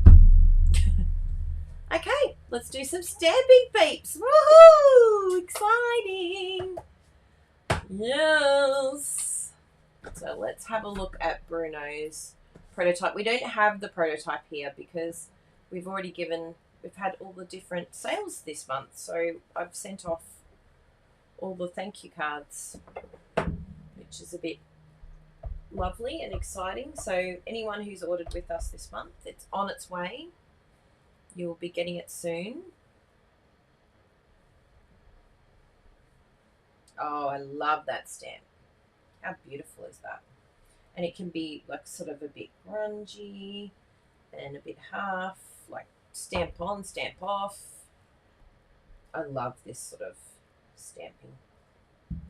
Okay, let's do some stamping, peeps. Woohoo! Exciting. Yes. So let's have a look at Bruno's prototype. We don't have the prototype here because we've had all the different sales this month. So I've sent off all the thank you cards, which is a bit lovely and exciting. So anyone who's ordered with us this month, it's on its way. You'll be getting it soon. Oh, I love that stamp. How beautiful is that? And it can be like sort of a bit grungy and a bit half, like stamp on, stamp off. I love this sort of stamping. I'm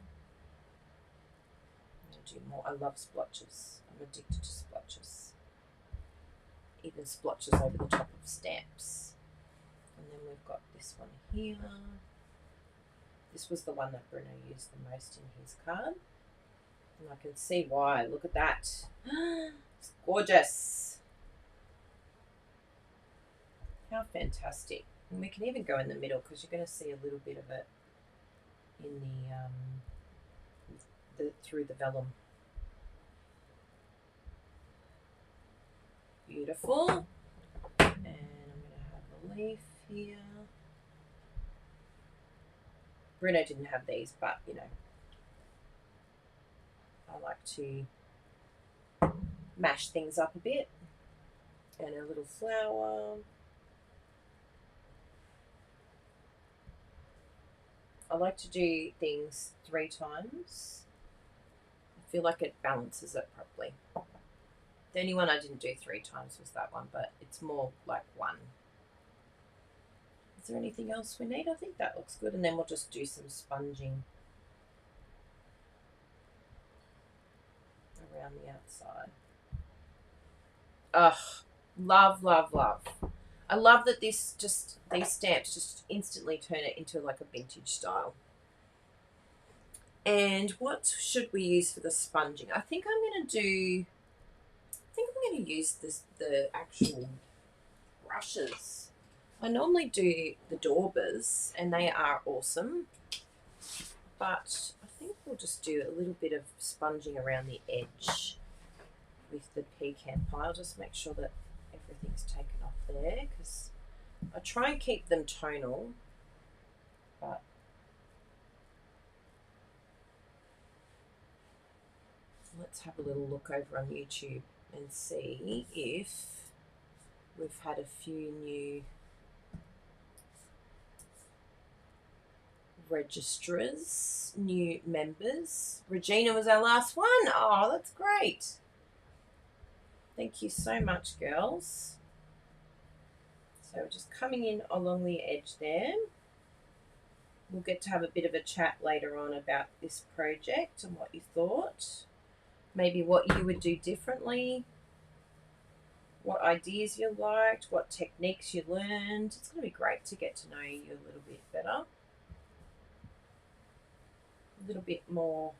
going to do more. I love splotches. I'm addicted to splotches. Even splotches over the top of stamps. And then we've got this one here. This was the one that Bruno used the most in his card. And I can see why. Look at that. It's gorgeous. How fantastic. And we can even go in the middle because you're going to see a little bit of it in through the vellum. Beautiful. And I'm going to have a leaf here. Bruno didn't have these, but you know, I like to mash things up a bit. And a little flower. I like to do things 3 times. I feel like it balances it properly. The only one I didn't do 3 times was that one, but it's more like 1. Is there anything else we need? I think that looks good. And then we'll just do some sponging around the outside. Ugh, love, love, love. I love that these stamps just instantly turn it into like a vintage style. And what should we use for the sponging? I think I'm going to use the actual brushes. I normally do the Daubers, and they are awesome. But I think we'll just do a little bit of sponging around the edge with the pecan pie. I'll just make sure that everything's taken off there because I try and keep them tonal, but let's have a little look over on YouTube and see if we've had a few new registrars, new members. Regina was our last one. Oh, that's great. Thank you so much, girls. So we're just coming in along the edge there. We'll get to have a bit of a chat later on about this project and what you thought. Maybe what you would do differently. What ideas you liked. What techniques you learned. It's going to be great to get to know you a little bit better. A little bit more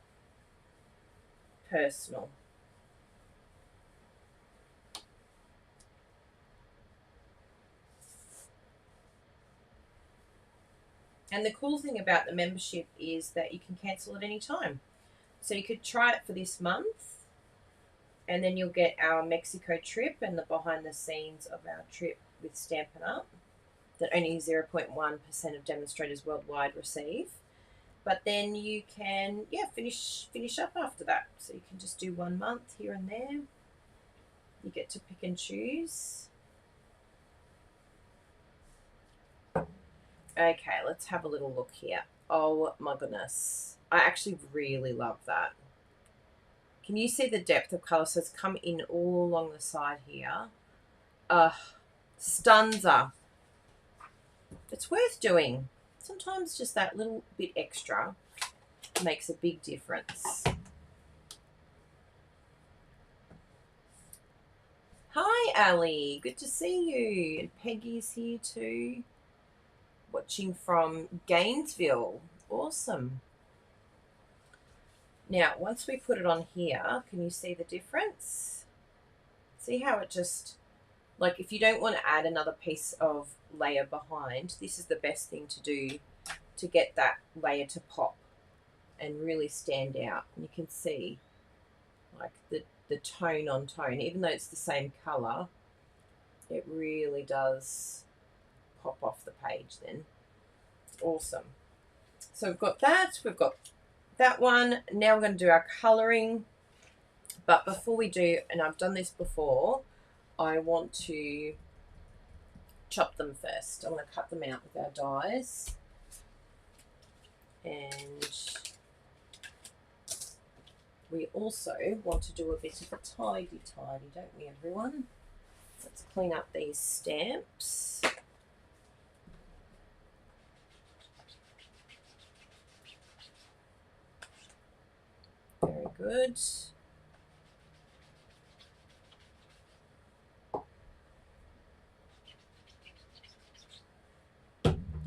personal. And the cool thing about the membership is that you can cancel at any time. So you could try it for this month, and then you'll get our Mexico trip and the behind the scenes of our trip with Stampin' Up that only 0.1% of demonstrators worldwide receive. But then you can, finish up after that. So you can just do 1 month here and there. You get to pick and choose. Okay, let's have a little look here. Oh my goodness. I actually really love that. Can you see the depth of colour? So it's come in all along the side here. Stunzer. It's worth doing. Sometimes just that little bit extra makes a big difference. Hi, Ali. Good to see you. And Peggy's here too. watching from Gainesville. Awesome. Now, once we put it on here, can you see the difference? See how it just, like if you don't want to add another piece of layer behind, this is the best thing to do to get that layer to pop and really stand out. And you can see like the tone on tone, even though it's the same color, it really does pop off the page then. It's awesome. So we've got that one. Now we're going to do our coloring. But before we do, and I've done this before, I want to chop them first. I want to cut them out with our dies. And we also want to do a bit of a tidy, don't we, everyone? Let's clean up these stamps. Very good.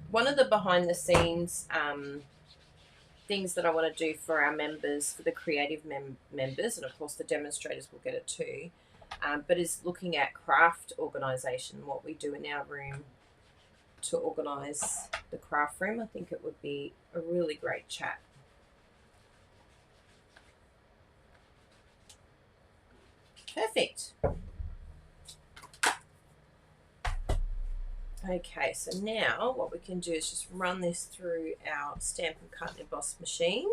One of the behind the scenes things that I want to do for our members, for the creative members, and of course the demonstrators will get it too, but is looking at craft organisation, what we do in our room to organise the craft room. I think it would be a really great chat. Perfect. Okay, so now what we can do is just run this through our Stampin' Cut and Emboss machine.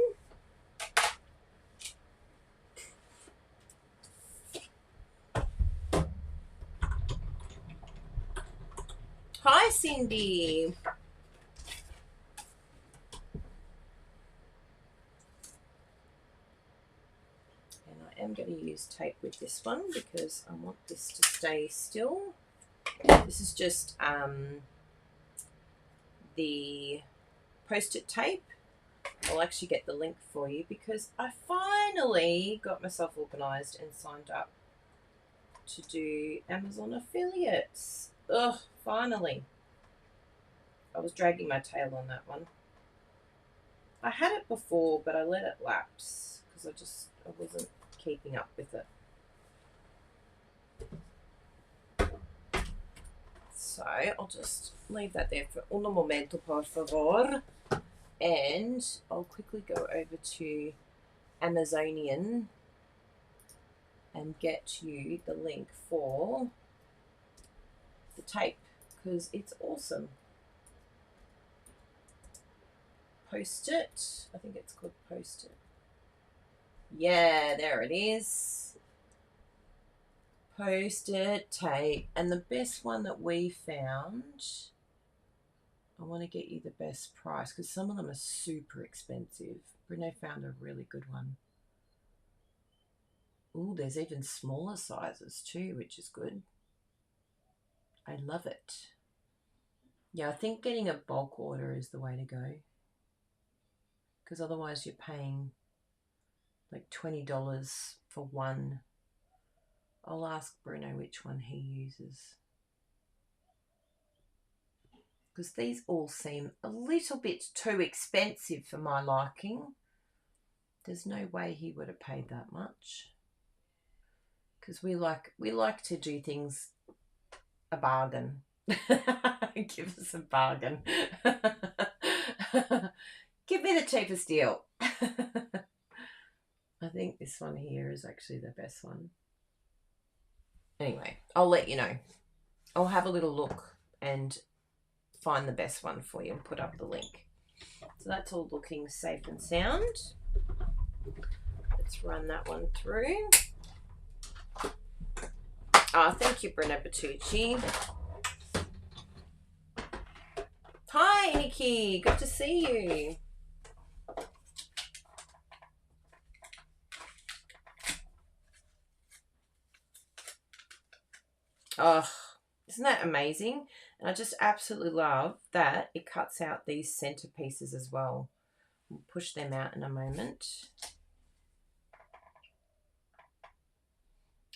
Hi, Cindy. And I am going to use tape with this one because I want this to stay still. This is just the post-it tape. I'll actually get the link for you because I finally got myself organised and signed up to do Amazon affiliates. Ugh, finally. I was dragging my tail on that one. I had it before, but I let it lapse because I wasn't keeping up with it. So I'll just leave that there for un momento, por favor. And I'll quickly go over to Amazonian and get you the link for the tape because it's awesome. Post-it. I think it's called Post-it. Yeah, there it is. Post-it tape. And the best one that we found, I want to get you the best price because some of them are super expensive. Bruno found a really good one. Ooh, there's even smaller sizes too, which is good. I love it. Yeah, I think getting a bulk order is the way to go because otherwise you're paying like $20 for one. I'll ask Bruno which one he uses because these all seem a little bit too expensive for my liking. There's no way he would have paid that much because we like to do things a bargain. Give us a bargain. Give me the cheapest deal. I think this one here is actually the best one. Anyway, I'll let you know. I'll have a little look and find the best one for you and put up the link. So that's all looking safe and sound. Let's run that one through. Oh, thank you, Brenda Bertucci. Hi, Nikki. Good to see you. Oh, isn't that amazing? And I just absolutely love that it cuts out these centerpieces as well. We'll push them out in a moment.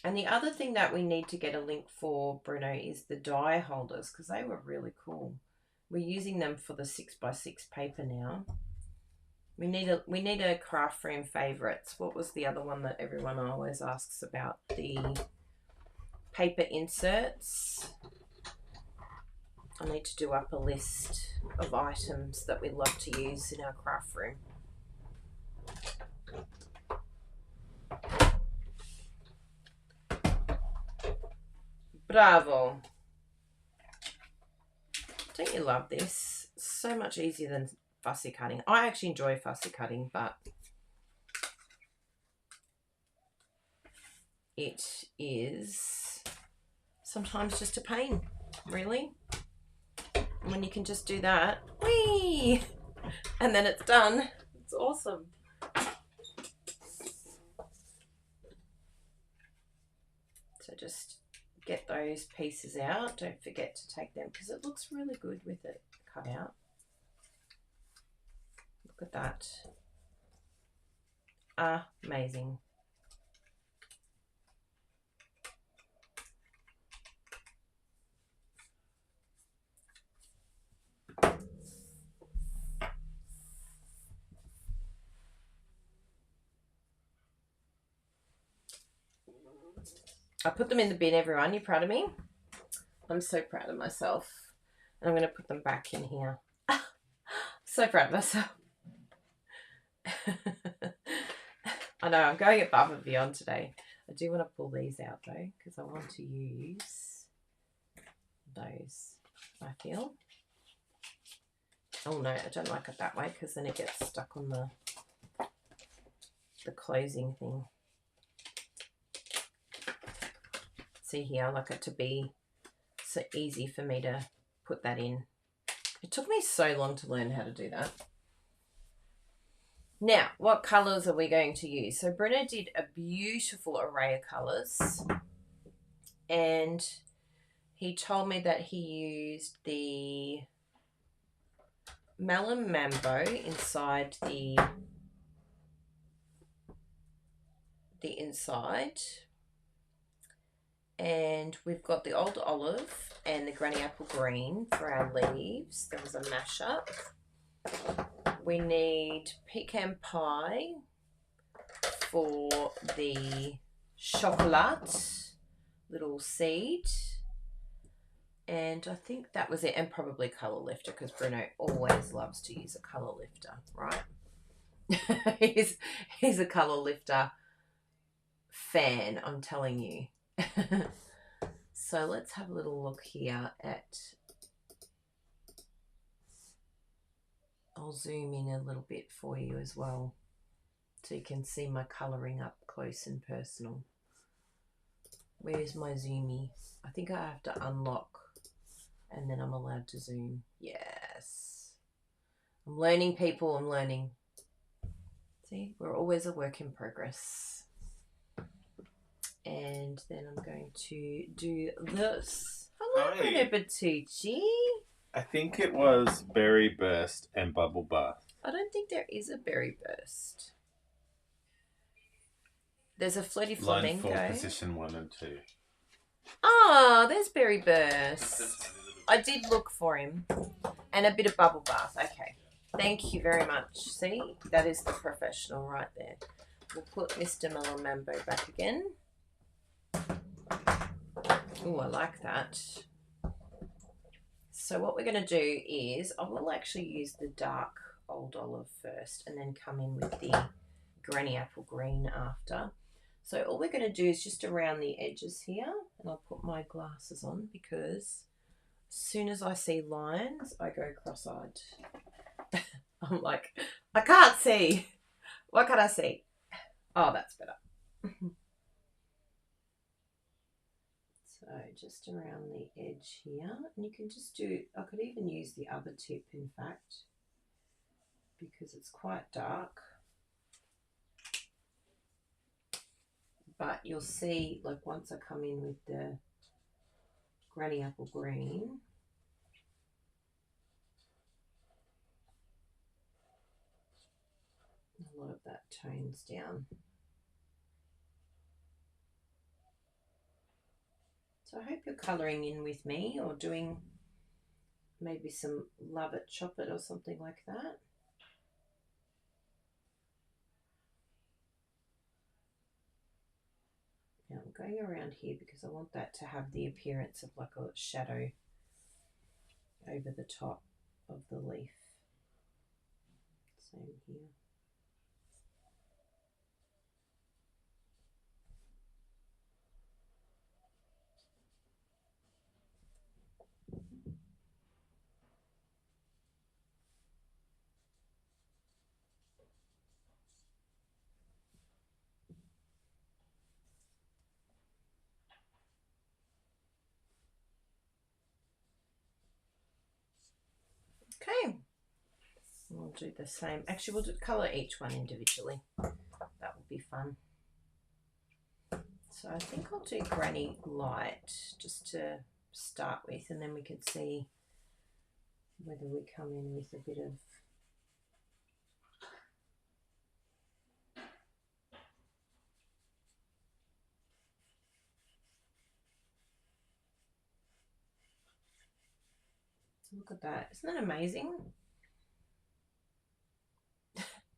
And the other thing that we need to get a link for, Bruno, is the die holders because they were really cool. we're using them for the 6x6 paper now. We need a craft room favorites. What was the other one that everyone always asks about? The paper inserts. I need to do up a list of items that we love to use in our craft room. Bravo. Don't you love this? So much easier than fussy cutting. I actually enjoy fussy cutting, but it is sometimes just a pain, really. When you can just do that, whee, and then it's done. It's awesome. So just get those pieces out. Don't forget to take them because it looks really good with it cut out. Look at that. Amazing. I put them in the bin, everyone. You proud of me? I'm so proud of myself. And I'm going to put them back in here. So proud of myself. I know, I'm going above and beyond today. I do want to pull these out though, because I want to use those, I feel. Oh no, I don't like it that way because then it gets stuck on the closing thing. See here, I like it to be so easy for me to put that in. It took me so long to learn how to do that. Now, what colours are we going to use? So Bruno did a beautiful array of colours, and he told me that he used the Melon Mambo inside the inside. And we've got the Old Olive and the Granny Apple Green for our leaves. There was a mashup. We need Pecan Pie for the chocolate little seed. And I think that was it. And probably Colour Lifter because Bruno always loves to use a Colour Lifter, right? he's a Colour Lifter fan, I'm telling you. So let's have a little look here at, I'll zoom in a little bit for you as well so you can see my colouring up close and personal. Where's my zoomy? I think I have to unlock and then I'm allowed to zoom. Yes. I'm learning, people, I'm learning. See, we're always a work in progress. And then I'm going to do this. Hello, Bruno Bertucci. I think it was Berry Burst and Bubble Bath. I don't think there is a Berry Burst. There's a Floaty Flamingo. Line 4, position 1 and 2. Ah, there's Berry Burst. I did look for him. And a bit of Bubble Bath. Okay. Thank you very much. See, that is the professional right there. We'll put Mr. Melon Mambo back again. Oh, I like that. So what we're going to do is I will actually use the dark Old Olive first and then come in with the Granny Apple Green after. So all we're going to do is just around the edges here, and I'll put my glasses on because as soon as I see lines, I go cross-eyed. I'm like, I can't see. What can I see? Oh, that's better. So just around the edge here, and you can just do, I could even use the other tip in fact, because it's quite dark. But you'll see, like once I come in with the Granny Apple Green, a lot of that tones down. So I hope you're colouring in with me or doing maybe some Love It, Chop It or something like that. Now I'm going around here because I want that to have the appearance of like a shadow over the top of the leaf. Same here. Okay, we'll do the same. Actually, we'll colour each one individually. That will be fun. So I think I'll do Granny Light just to start with, and then we can see whether we come in with a bit of look at that. Isn't that amazing?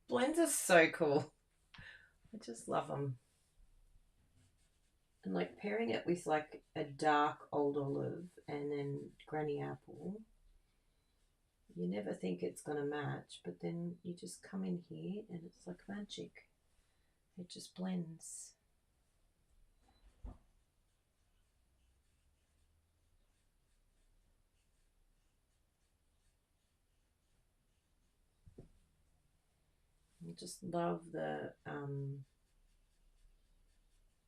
Blends are so cool. I just love them. And like pairing it with like a dark old olive and then Granny Apple, you never think it's going to match, but then you just come in here and it's like magic. It just blends. I just love the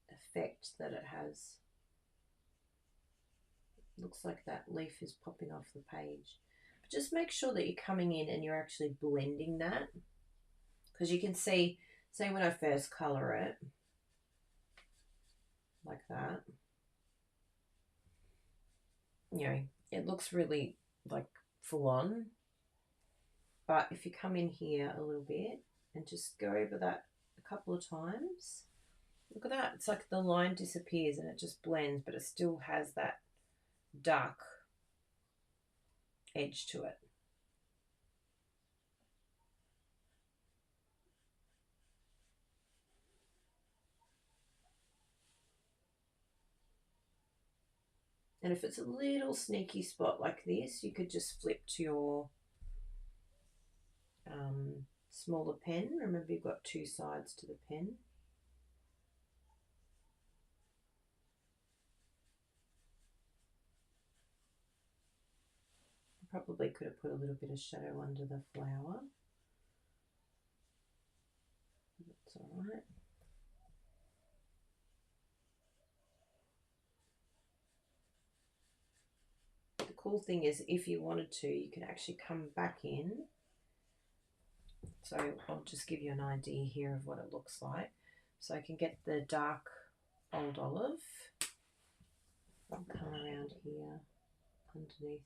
effect that it has. It looks like that leaf is popping off the page. But just make sure that you're coming in and you're actually blending that. Because you can see, say when I first colour it, like that, you know, it looks really like full on. But if you come in here a little bit and just go over that a couple of times, look at that. It's like the line disappears and it just blends, but it still has that dark edge to it. And if it's a little sneaky spot like this, you could just flip to your smaller pen. Remember, you've got two sides to the pen. I probably could have put a little bit of shadow under the flower. That's all right. The cool thing is, if you wanted to, you can actually come back in. So I'll just give you an idea here of what it looks like. So I can get the dark old olive. I'll come around here underneath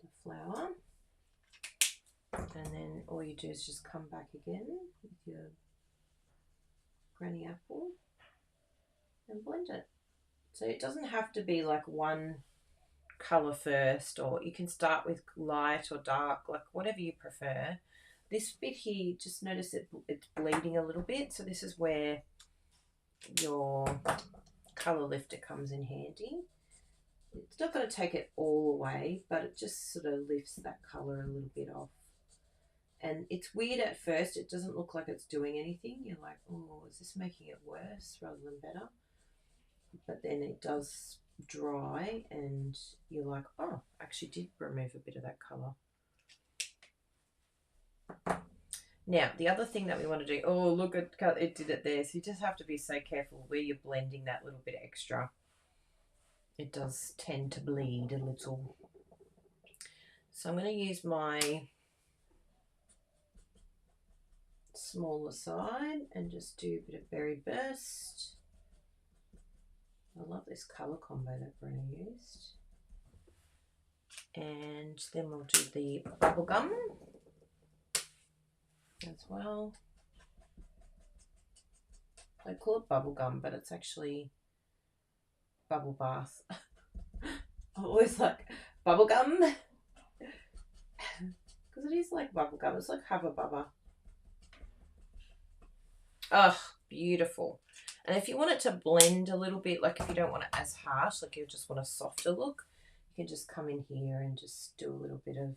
the flower. And then all you do is just come back again with your Granny Apple and blend it. So it doesn't have to be like one colour first, or you can start with light or dark, like whatever you prefer. This bit here, just notice it's bleeding a little bit, so this is where your colour lifter comes in handy. It's not going to take it all away, but it just sort of lifts that colour a little bit off. And it's weird at first, it doesn't look like it's doing anything. You're like, oh, is this making it worse rather than better? But then it does dry and you're like, oh, I actually did remove a bit of that colour. Now, the other thing that we want to do, oh, look, it did it there. So you just have to be so careful where you're blending that little bit extra. It does tend to bleed a little. So I'm going to use my smaller side and just do a bit of Berry Burst. I love this colour combo that Brenna used. And then we'll do the bubblegum as well. I call it bubblegum, but it's actually bubble bath. I always like bubblegum. Because it is like bubblegum. It's like Hubba Bubba. Oh, beautiful. And if you want it to blend a little bit, like if you don't want it as harsh, like you just want a softer look, you can just come in here and just do a little bit of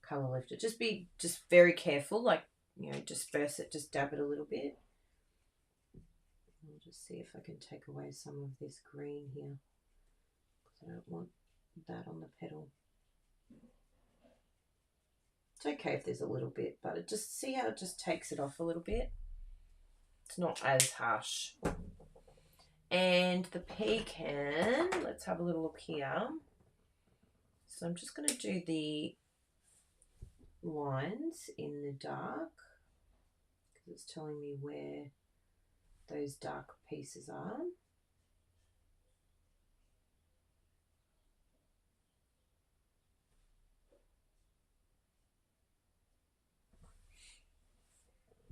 colour lifter. Just be very careful, like, you know, disperse it, just dab it a little bit. I'll just see if I can take away some of this green here, because I don't want that on the petal. It's okay if there's a little bit, but it just, see how it just takes it off a little bit. It's not as harsh. And the pecan, let's have a little look here. So I'm just going to do the lines in the dark, because it's telling me where those dark pieces are.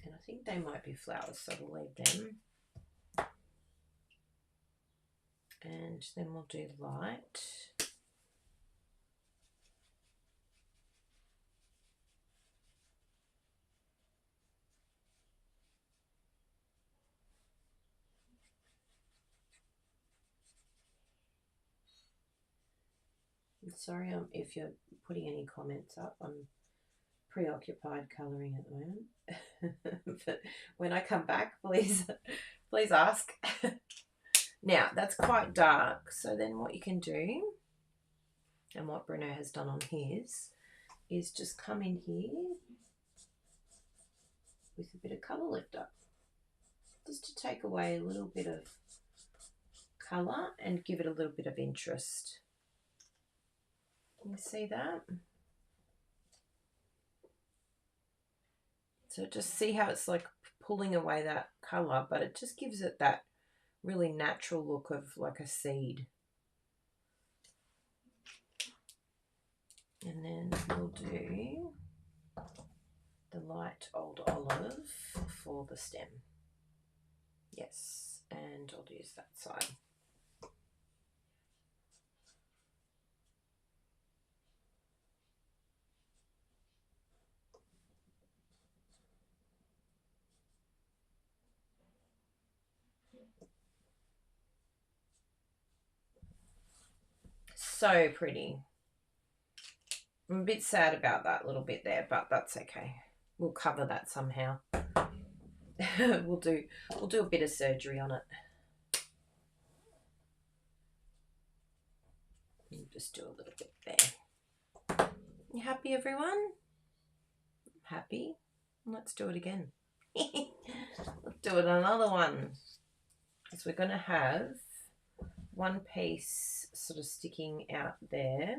And I think they might be flowers, so we'll leave them. And then we'll do light. I'm sorry if you're putting any comments up. I'm preoccupied colouring at the moment. But when I come back, please ask. Now, that's quite dark. So then what you can do, and what Bruno has done on his, is just come in here with a bit of colour lifter, just to take away a little bit of colour and give it a little bit of interest. Can you see that? So just see how it's like pulling away that colour, but it just gives it that really natural look of like a seed. And then we'll do the light old olive for the stem. Yes, and I'll use that side. So pretty. I'm a bit sad about that little bit there, but that's okay. We'll cover that somehow. we'll do a bit of surgery on it. We'll just do a little bit there. You happy, everyone? Happy? Let's do it again. Let's do it another one. So we're going to have one piece sort of sticking out there,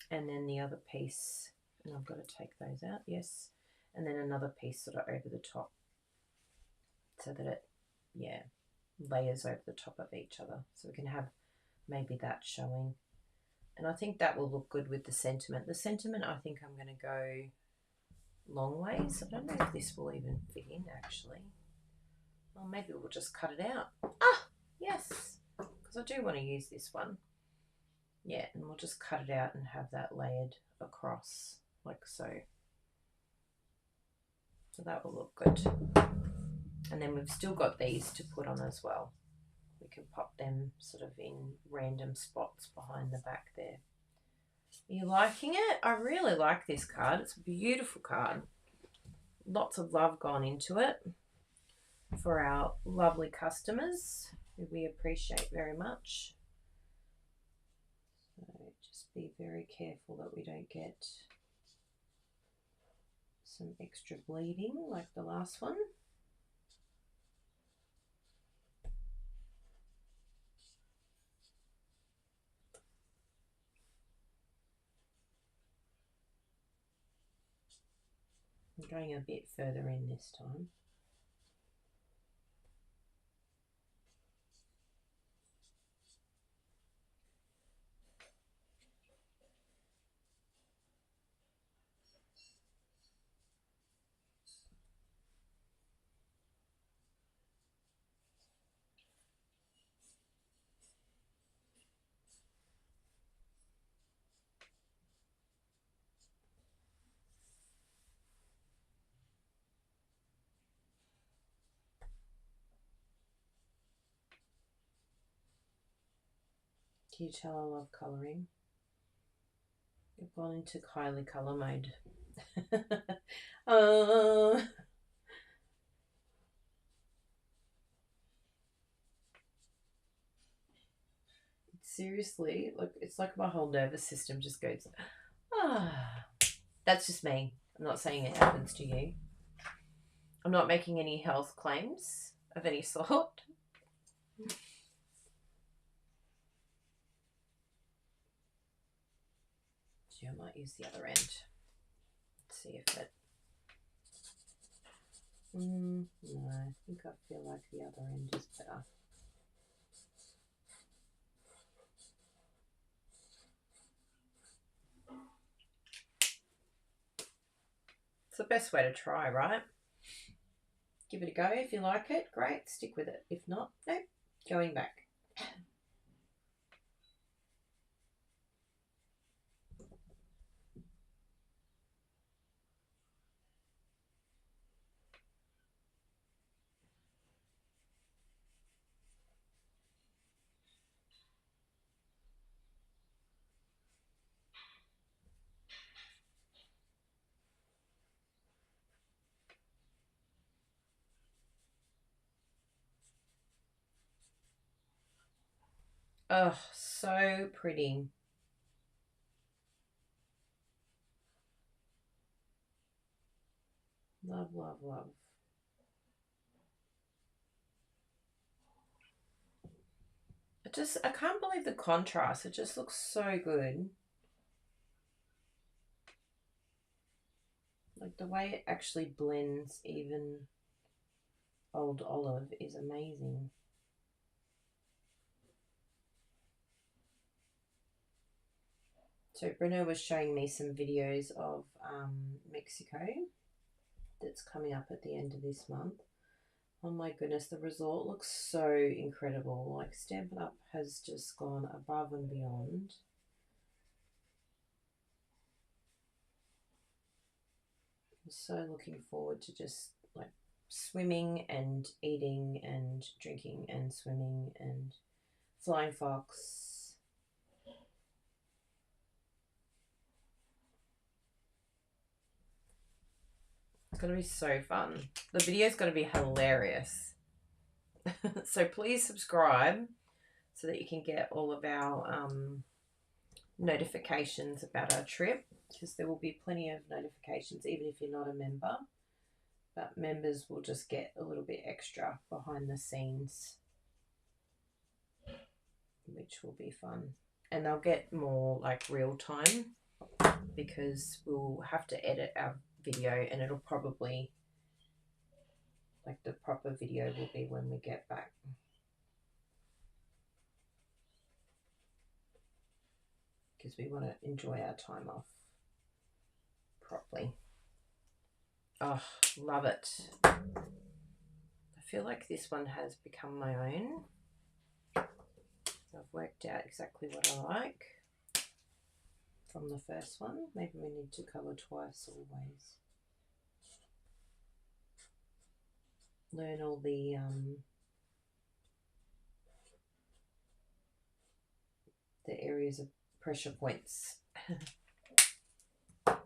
and then the other piece, and I've got to take those out, yes, and then another piece sort of over the top, so that it, yeah, layers over the top of each other. So we can have maybe that showing, and I think that will look good with the sentiment. The sentiment, I think I'm going to go long ways. I don't know if this will even fit in, actually. Well, maybe we'll just cut it out. Ah, yes, because I do want to use this one. Yeah, and we'll just cut it out and have that layered across, like so. So that will look good. And then we've still got these to put on as well. We can pop them sort of in random spots behind the back there. Are you liking it? I really like this card. It's a beautiful card. Lots of love gone into it for our lovely customers, who we appreciate very much. So just be very careful that we don't get some extra bleeding like the last one. I'm going a bit further in this time. Can you tell I love colouring? I've gone into Kylie colour mode. Seriously, look, it's like my whole nervous system just goes, ah. That's just me. I'm not saying it happens to you. I'm not making any health claims of any sort. So I might use the other end. Let's see if it... no, I think I feel like the other end is better. It's the best way to try, right? Give it a go. If you like it, great, stick with it. If not, nope, going back. Oh, so pretty. Love, love, love. I can't believe the contrast. It just looks so good. Like the way it actually blends even Old Olive is amazing. So Bruno was showing me some videos of Mexico that's coming up at the end of this month. Oh my goodness, the resort looks so incredible. Like Stampin' Up has just gone above and beyond. I'm so looking forward to just like swimming and eating and drinking and swimming and flying fox. It's going to be so fun. The video is going to be hilarious. So please subscribe so that you can get all of our notifications about our trip, because there will be plenty of notifications even if you're not a member. But members will just get a little bit extra behind the scenes, which will be fun. And they'll get more like real time, because we'll have to edit our video, and it'll probably, like the proper video will be when we get back. Because we want to enjoy our time off properly. Oh, love it. I feel like this one has become my own. I've worked out exactly what I like from the first one. Maybe we need to colour twice always. Learn all the areas of pressure points. And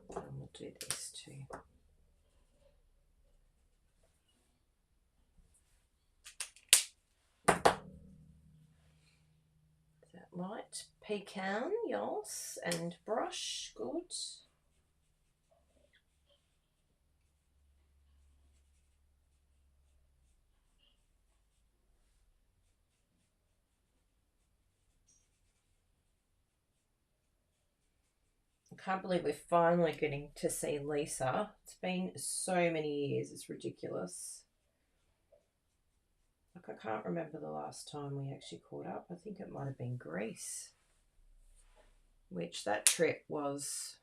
we'll do this too. That light pecan, yes, and brush, good. I can't believe we're finally getting to see Lisa. It's been so many years, it's ridiculous. Like, I can't remember the last time we actually caught up. I think it might have been Greece, which that trip was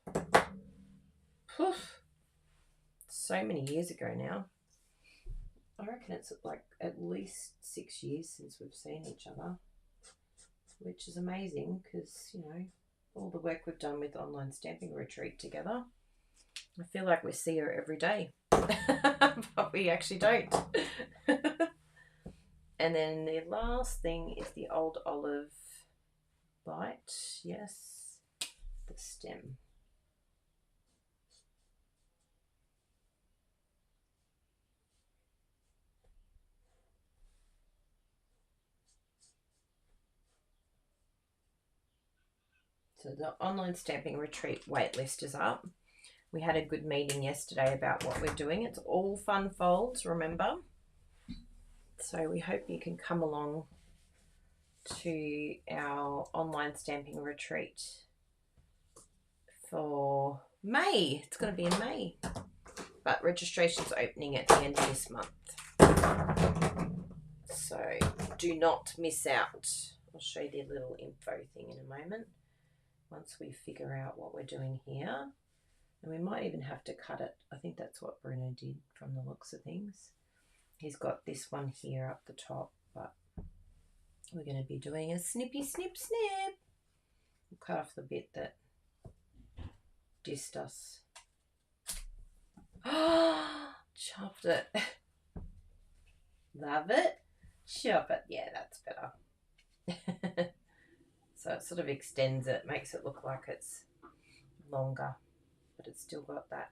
so many years ago now. I reckon it's like at least 6 years since we've seen each other, which is amazing because, you know, all the work we've done with online stamping retreat together. I feel like we see her every day, but we actually don't. And then the last thing is the Old Olive light, yes, the stem. So the online stamping retreat waitlist is up. We had a good meeting yesterday about what we're doing. It's all fun folds, remember? So we hope you can come along to our online stamping retreat for May. It's going to be in May, but registration's opening at the end of this month. So do not miss out. I'll show you the little info thing in a moment once we figure out what we're doing here. And we might even have to cut it. I think that's what Bruno did from the looks of things. He's got this one here up the top, but we're going to be doing a snippy snip snip. We'll cut off the bit that dissed us. Chopped it. Love it. Chop it. Yeah, that's better. So it sort of extends it, makes it look like it's longer, but it's still got that.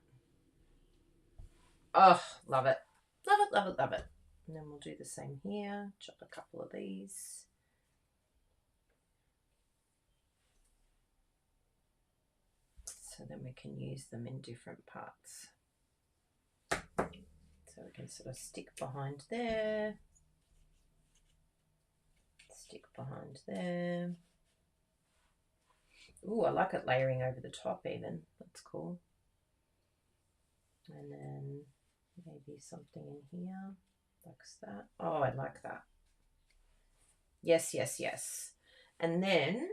Oh, love it. Love it, love it, love it. And then we'll do the same here. Chop a couple of these. So then we can use them in different parts. So we can sort of stick behind there. Stick behind there. Ooh, I like it layering over the top even. That's cool. And then maybe something in here, like that. Oh, I like that. Yes, yes, yes. And then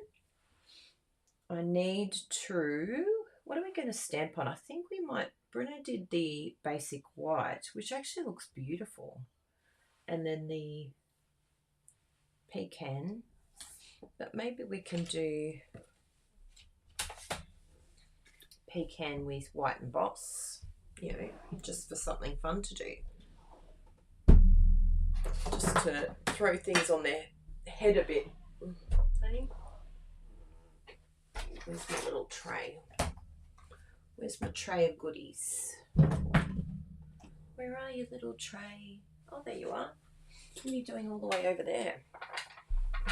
I need to, what are we going to stamp on? I think we might, Bruno did the basic white, which actually looks beautiful. And then the pecan, but maybe we can do pecan with white emboss, you know, just for something fun to do. Just to throw things on their head a bit. Where's my little tray? Where's my tray of goodies? Where are you, little tray? Oh, there you are. What are you doing all the way over there?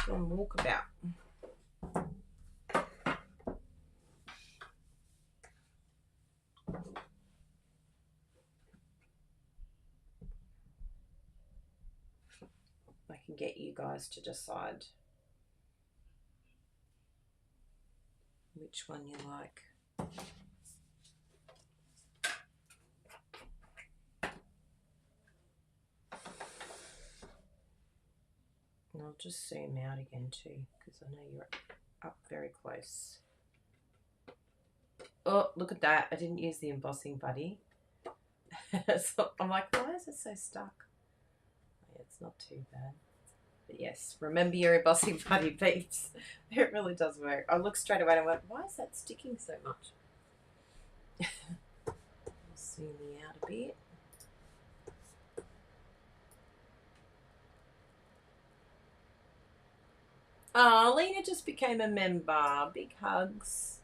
Go and walk about. I can get you guys to decide which one you like. And I'll just zoom out again too, because I know you're up very close. Oh, look at that. I didn't use the embossing buddy. So I'm like, why is it so stuck? It's not too bad. But yes, remember your embossing buddy, peeps. It really does work. I looked straight away and I went, why is that sticking so much? Zoom me out a bit. Oh, Lena just became a member. Big hugs.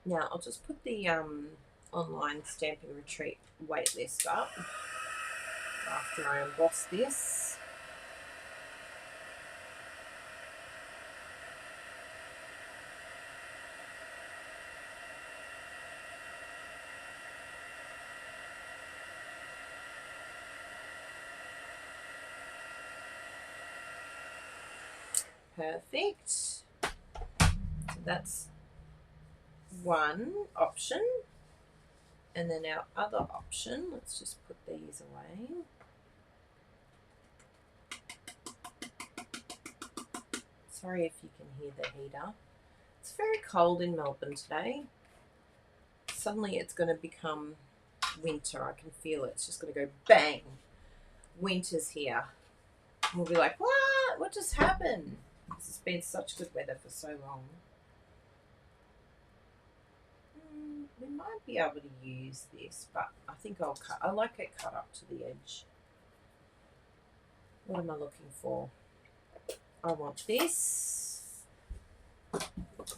Now, I'll just put the online stamping retreat waitlist up after I emboss this. Perfect. So that's one option. And then our other option, let's just put these away. Sorry if you can hear the heater. It's very cold in Melbourne today. Suddenly it's going to become winter. I can feel it. It's just going to go bang. Winter's here. And we'll be like, what? What just happened? It's been such good weather for so long. We might be able to use this, but I think I'll cut. I like it cut up to the edge. What am I looking for? I want this.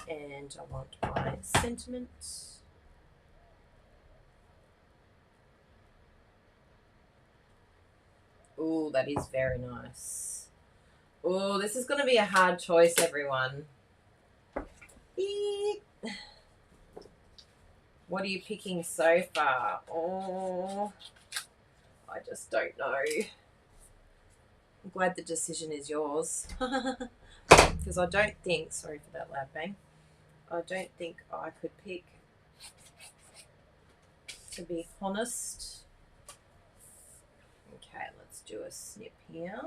And I want my sentiment. Oh, that is very nice. Oh, this is going to be a hard choice, everyone. Eek. What are you picking so far? Oh, I just don't know. I'm glad the decision is yours. Because I don't think, sorry for that loud bang, I don't think I could pick, to be honest. Okay, let's do a snip here.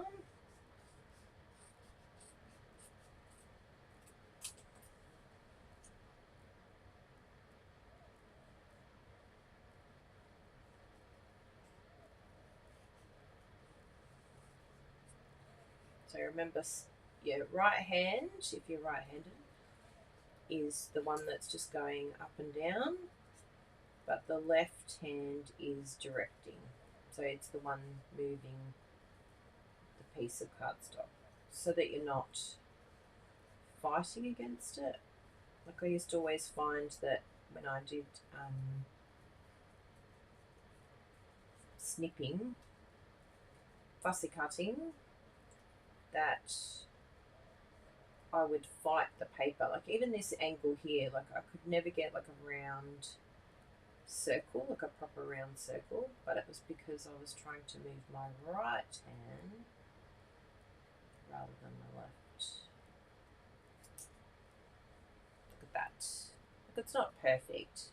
So remember, your right hand, if you're right-handed, is the one that's just going up and down, but the left hand is directing. So it's the one moving the piece of cardstock, so that you're not fighting against it. Like I used to always find that when I did snipping, fussy cutting, that I would fight the paper. Like even this angle here, like I could never get like a round circle, like a proper round circle, but it was because I was trying to move my right hand rather than my left. Look at that. Look, it's not perfect,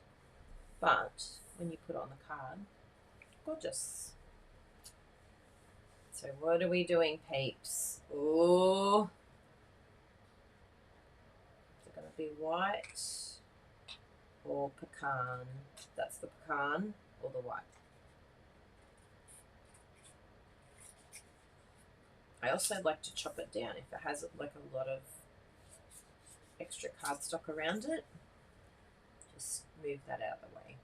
but when you put it on the card, gorgeous. So what are we doing, peeps? Oh, is it going to be white or pecan? That's the pecan or the white. I also like to chop it down if it has like a lot of extra cardstock around it. Just move that out of the way.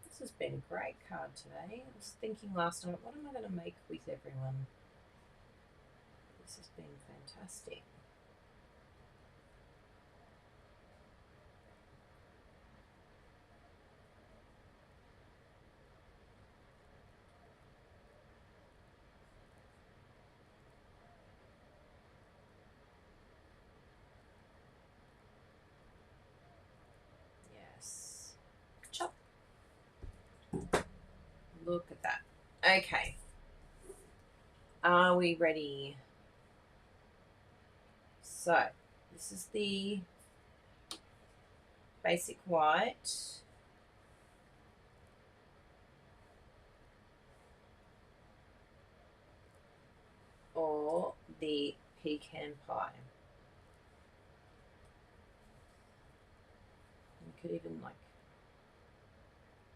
This has been a great card today. I was thinking last night, what am I going to make with everyone? This has been fantastic. Yes. Chop. Look at that. Okay. Are we ready? So, this is the basic white. Or the pecan pie. You could even like,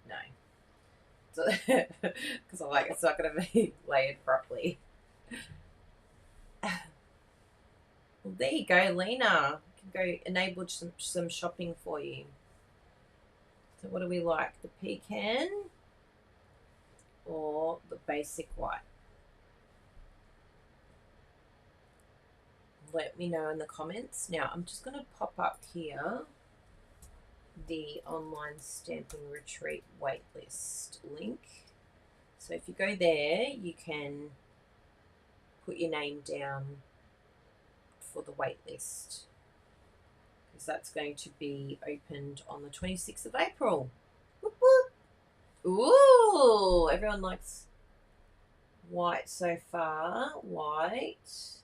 no. Because I'm like, it's not going to be layered properly. Well, there you go, Lena. Can go enable some shopping for you. So what do we like? The pecan or the basic white? Let me know in the comments. Now I'm just going to pop up here the online Stampin' Retreat waitlist link. So if you go there, you can put your name down for the waitlist, because that's going to be opened on the 26th of April. Whoop, whoop. Ooh, everyone likes white so far. White.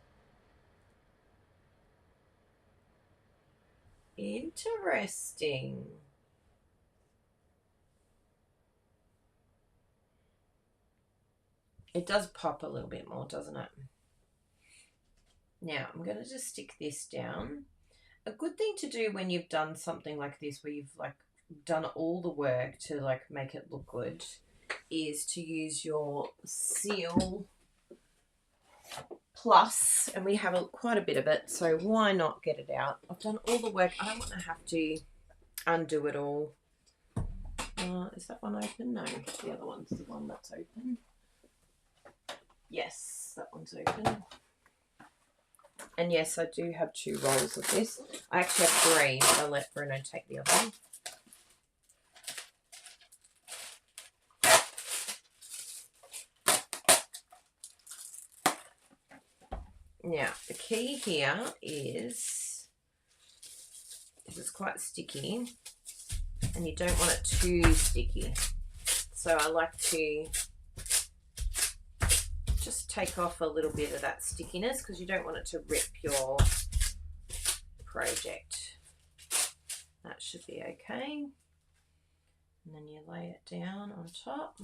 Interesting. It does pop a little bit more, doesn't it? Now, I'm going to just stick this down. a good thing to do when you've done something like this, where you've like done all the work to like make it look good, is to use your Seal Plus, and we have quite a bit of it, so why not get it out? I've done all the work. I don't want to have to undo it all. Is that one open? No, the other one's the one that's open. Yes, that one's open. And yes, I do have 2 rolls of this. I actually have 3, but I'll let Bruno take the other one. Now, the key here is it's quite sticky, and you don't want it too sticky. So I like to just take off a little bit of that stickiness, because you don't want it to rip your project. That should be okay. And then you lay it down on top.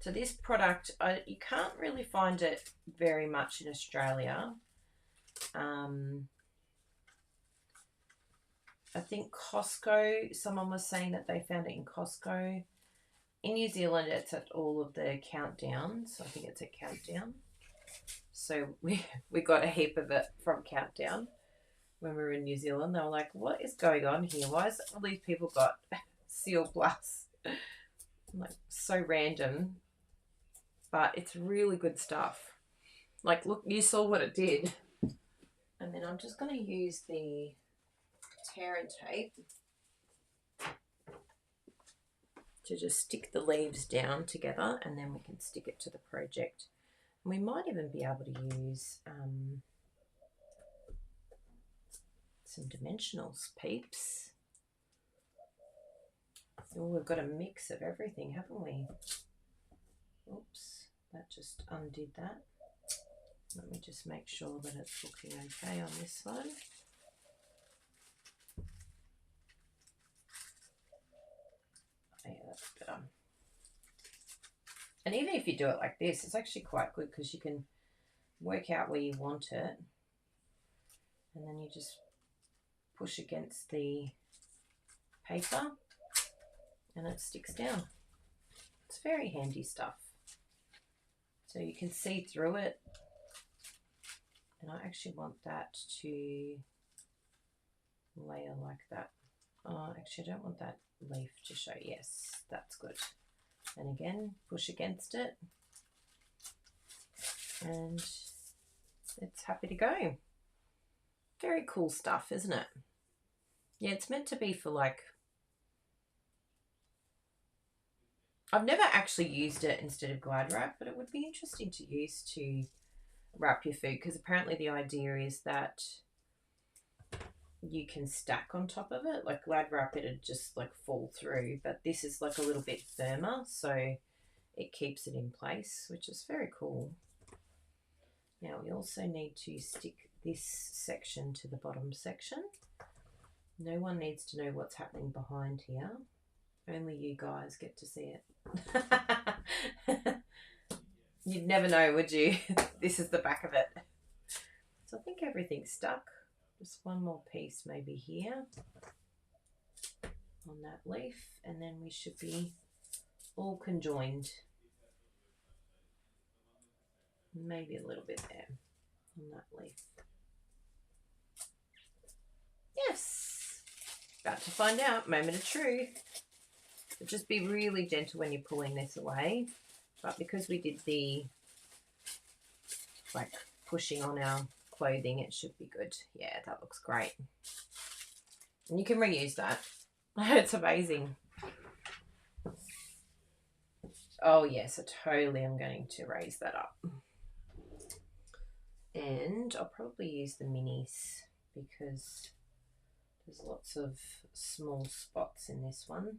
So this product, you can't really find it very much in Australia. I think Costco, someone was saying that they found it in Costco. In New Zealand, it's at all of the Countdowns. I think it's at Countdown. So we got a heap of it from Countdown when we were in New Zealand. They were like, what is going on here? Why is all these people got Seal Plus? Like, so random. But it's really good stuff. Like, look, you saw what it did. And then I'm just going to use the tear and tape to just stick the leaves down together, and then we can stick it to the project. And we might even be able to use some dimensionals, peeps. Oh, we've got a mix of everything, haven't we? Oops, that just undid that. Let me just make sure that it's looking okay on this one. Yeah, that's better. And even if you do it like this, it's actually quite good, because you can work out where you want it, and then you just push against the paper and it sticks down. It's very handy stuff. So you can see through it, and I actually want that to layer like that. Oh, actually I don't want that leaf to show. Yes, that's good. And again, push against it, and it's happy to go. Very cool stuff, isn't it? Yeah, it's meant to be for like, I've never actually used it instead of glad wrap, but it would be interesting to use to wrap your food, because apparently the idea is that you can stack on top of it. Like glad wrap, it'd just like fall through, but this is like a little bit firmer, so it keeps it in place, which is very cool. Now we also need to stick this section to the bottom section. No one needs to know what's happening behind here. Only you guys get to see it. You'd never know, would you? This is the back of it. So I think everything's stuck. Just one more piece maybe here on that leaf, and then we should be all conjoined. Maybe a little bit there on that leaf. Yes, about to find out. Moment of truth. But just be really gentle when you're pulling this away. But because we did the like pushing on our clothing, it should be good. Yeah, that looks great. And you can reuse that. It's amazing. Oh yes, I totally am going to raise that up. And I'll probably use the minis, because there's lots of small spots in this one.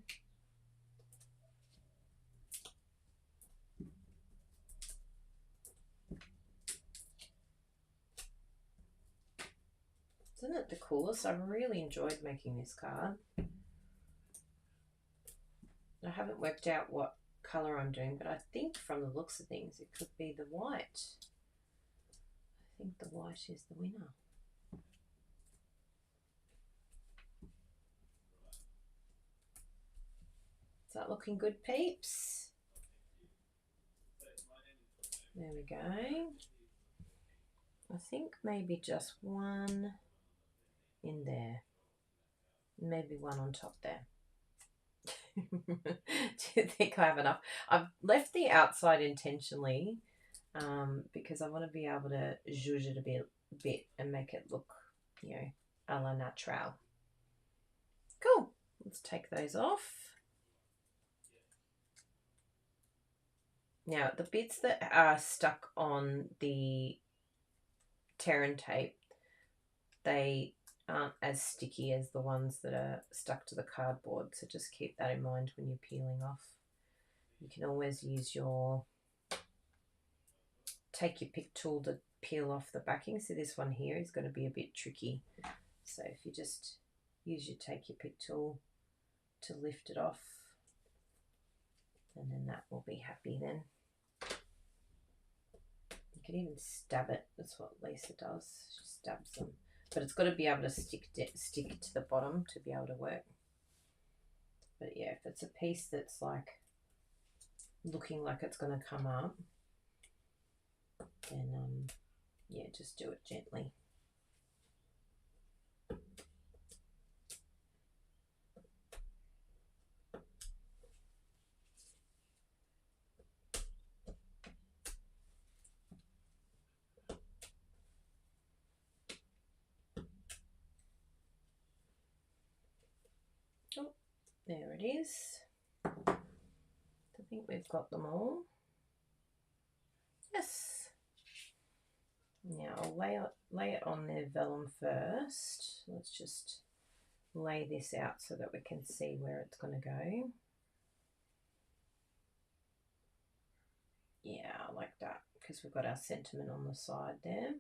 Isn't it the coolest? I've really enjoyed making this card. I haven't worked out what colour I'm doing, but I think from the looks of things it could be the white. I think the white is the winner. Is that looking good, peeps? There we go. I think maybe just one in there. Maybe one on top there. Do you think I have enough? I've left the outside intentionally because I want to be able to zhuzh it a bit and make it look, you know, a la natural. Cool. Let's take those off. Now, the bits that are stuck on the Terran tape, they aren't as sticky as the ones that are stuck to the cardboard, so just keep that in mind when you're peeling off. You can always use your take your pick tool to peel off the backing. So this one here is going to be a bit tricky, so if you just use your take your pick tool to lift it off, and then that will be happy then. You can even stab it. That's what Lisa does. She stabs them. But it's got to be able to stick to the bottom to be able to work. But yeah, if it's a piece that's like looking like it's going to come up, then yeah, just do it gently. Oh, there it is. I think we've got them all. Yes. Now I'll lay it on their vellum first. Let's just lay this out so that we can see where it's going to go. Yeah, I like that because we've got our sentiment on the side there.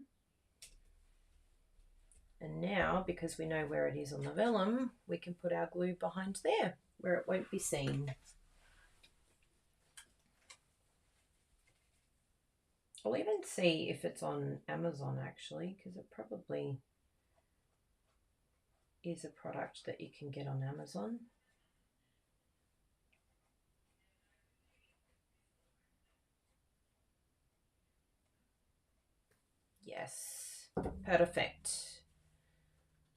And now, because we know where it is on the vellum, we can put our glue behind there where it won't be seen. I'll even see if it's on Amazon actually, because it probably is a product that you can get on Amazon. Yes, perfect.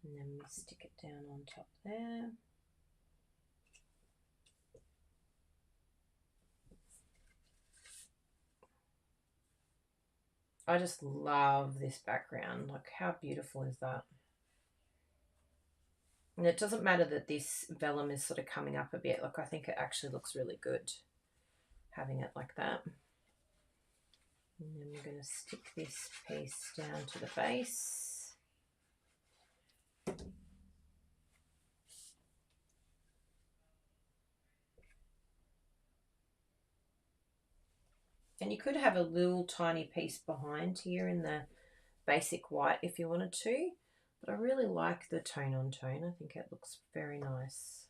And then we stick it down on top there. I just love this background. Like, how beautiful is that? And it doesn't matter that this vellum is sort of coming up a bit. Like, I think it actually looks really good having it like that. And then we're going to stick this piece down to the base. And you could have a little tiny piece behind here in the basic white if you wanted to. But I really like the tone on tone. I think it looks very nice.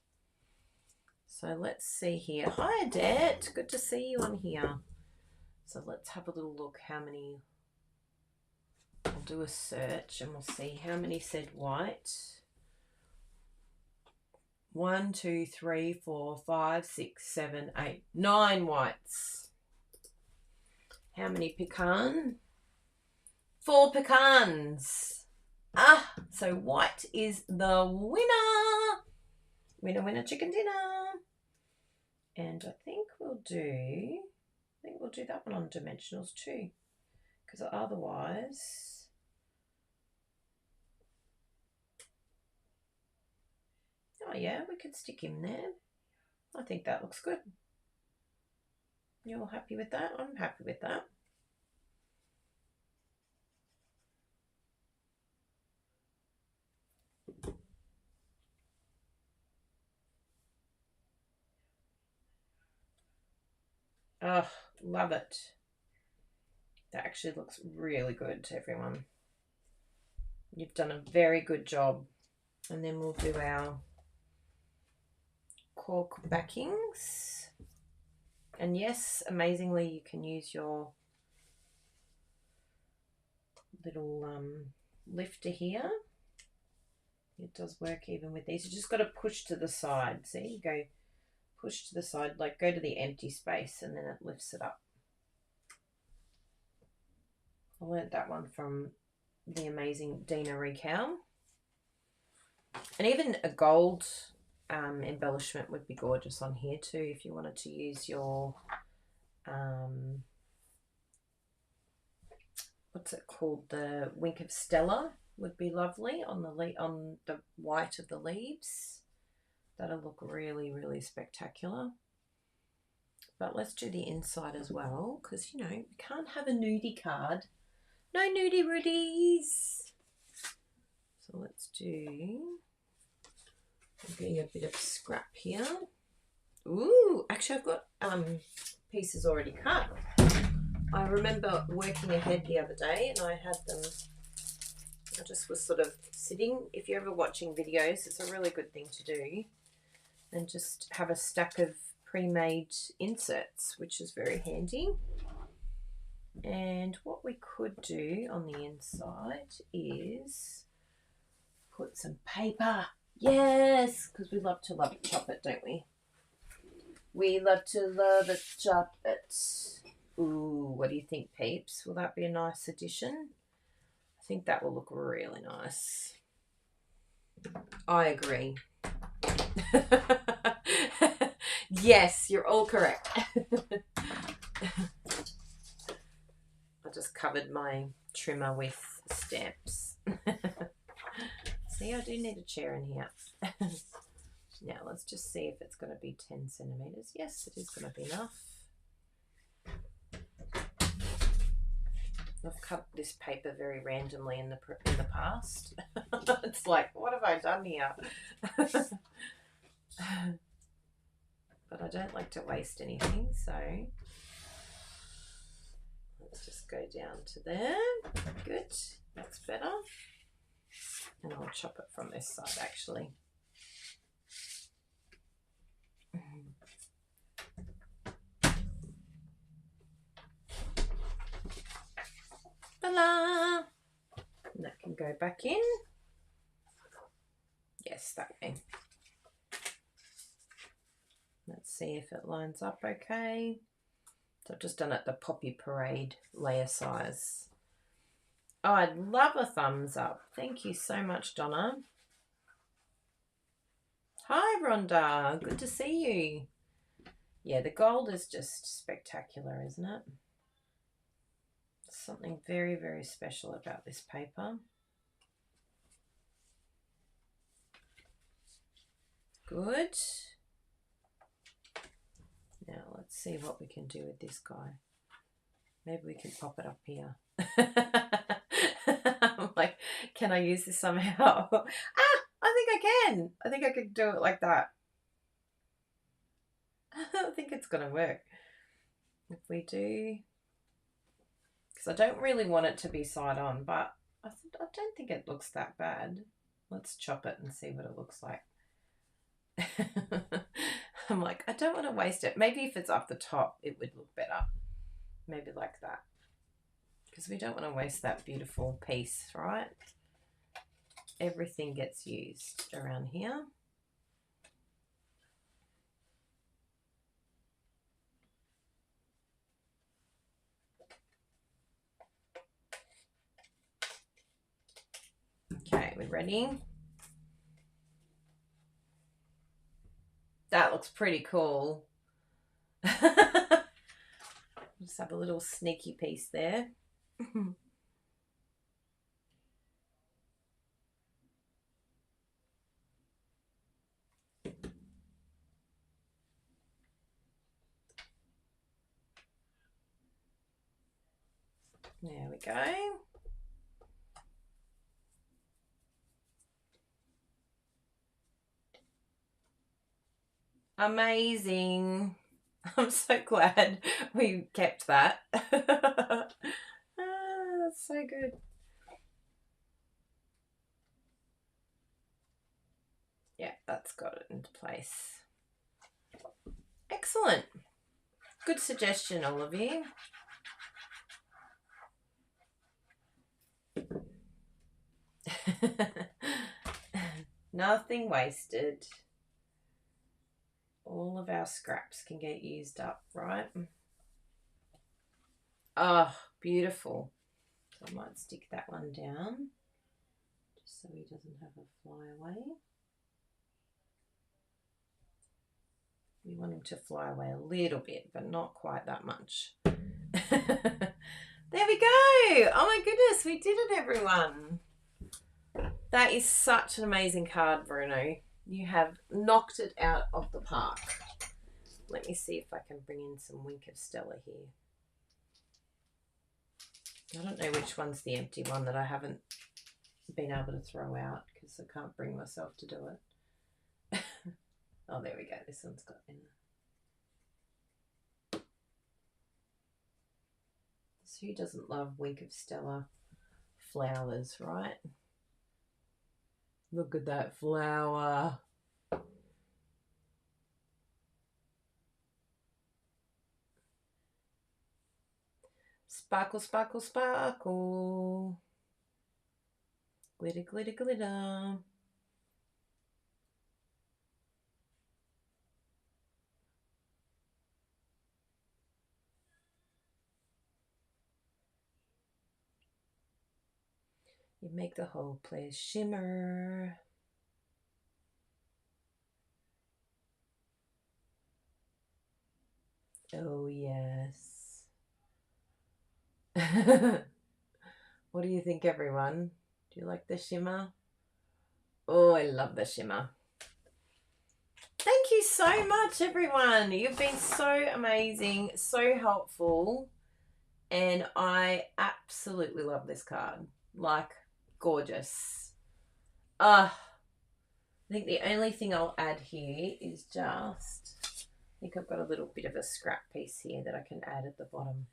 So let's see here. Hi, Dad. Good to see you on here. So let's have a little look how many. I'll do a search and we'll see how many said white. 1, 2, 3, 4, 5, 6, 7, 8, 9 whites. How many pecan? 4 pecans. Ah, so white is the winner. Winner, winner, chicken dinner. And I think we'll do that one on dimensionals too, because otherwise, oh yeah, we could stick him there. I think that looks good. You all happy with that? I'm happy with that. Oh, love it. That actually looks really good to everyone. You've done a very good job. And then we'll do our cork backings. And yes, amazingly, you can use your little lifter here. It does work even with these. You just got to push to the side. See, you go push to the side, like go to the empty space and then it lifts it up. I learned that one from the amazing Dina Recow. And even a gold embellishment would be gorgeous on here too if you wanted to use your what's it called, the Wink of Stella would be lovely on the white of the leaves. That'll look really, really spectacular. But let's do the inside as well, because you know we can't have a nudie card. No nudie rudies. So let's do, I'm getting a bit of scrap here. Ooh, actually I've got pieces already cut. I remember working ahead the other day and I had them, I just was sort of sitting. If you're ever watching videos, it's a really good thing to do. And just have a stack of pre-made inserts, which is very handy. And what we could do on the inside is put some paper. Yes, because we love to chop it, don't we? We love to chop it. Ooh, what do you think, peeps? Will that be a nice addition? I think that will look really nice. I agree. Yes, you're all correct. I just covered my trimmer with stamps. See, I do need a chair in here. Now, let's just see if it's going to be 10 centimetres. Yes, it is going to be enough. I've cut this paper very randomly in the past. It's like, what have I done here? But I don't like to waste anything, so let's just go down to there. Good, that's better. And I'll chop it from this side actually. Ta-da! And that can go back in. Yes, that way. Let's see if it lines up okay. So I've just done it the Poppy Parade layer size. Oh, I'd love a thumbs up. Thank you so much, Donna. Hi, Rhonda. Good to see you. Yeah, the gold is just spectacular, isn't it? Something very, very special about this paper. Good. Now let's see what we can do with this guy. Maybe we can pop it up here. I'm like, can I use this somehow? I think I can. I think I could do it like that. I think it's going to work. If we do, because I don't really want it to be side on, but I don't think it looks that bad. Let's chop it and see what it looks like. I'm like, I don't want to waste it. Maybe if it's up the top, it would look better. Maybe like that. Because we don't want to waste that beautiful piece, right? Everything gets used around here. Okay, we're ready. That looks pretty cool. Just have a little sneaky piece there. There we go. Amazing. I'm so glad we kept that. That's so good. Yeah, that's got it into place. Excellent. Good suggestion, all of you. Nothing wasted. all of our scraps can get used up, right? Oh, beautiful. So I might stick that one down just so he doesn't have a flyaway. We want him to fly away a little bit, but not quite that much. There we go. Oh my goodness, we did it, everyone. That is such an amazing card, Bruno. You have knocked it out of the park. Let me see if I can bring in some Wink of Stella here. I don't know which one's the empty one that I haven't been able to throw out because I can't bring myself to do it. Oh, there we go. This one's got in. So who doesn't love Wink of Stella flowers, right? Look at that flower. Sparkle, sparkle, sparkle. Glitter, glitter, glitter. You make the whole place shimmer. Oh, yes. What do you think, everyone? Do you like the shimmer? Oh, I love the shimmer. Thank you so much, everyone. You've been so amazing, so helpful, and I absolutely love this card. Like, gorgeous. I think the only thing I'll add here is just, I think I've got a little bit of a scrap piece here that I can add at the bottom.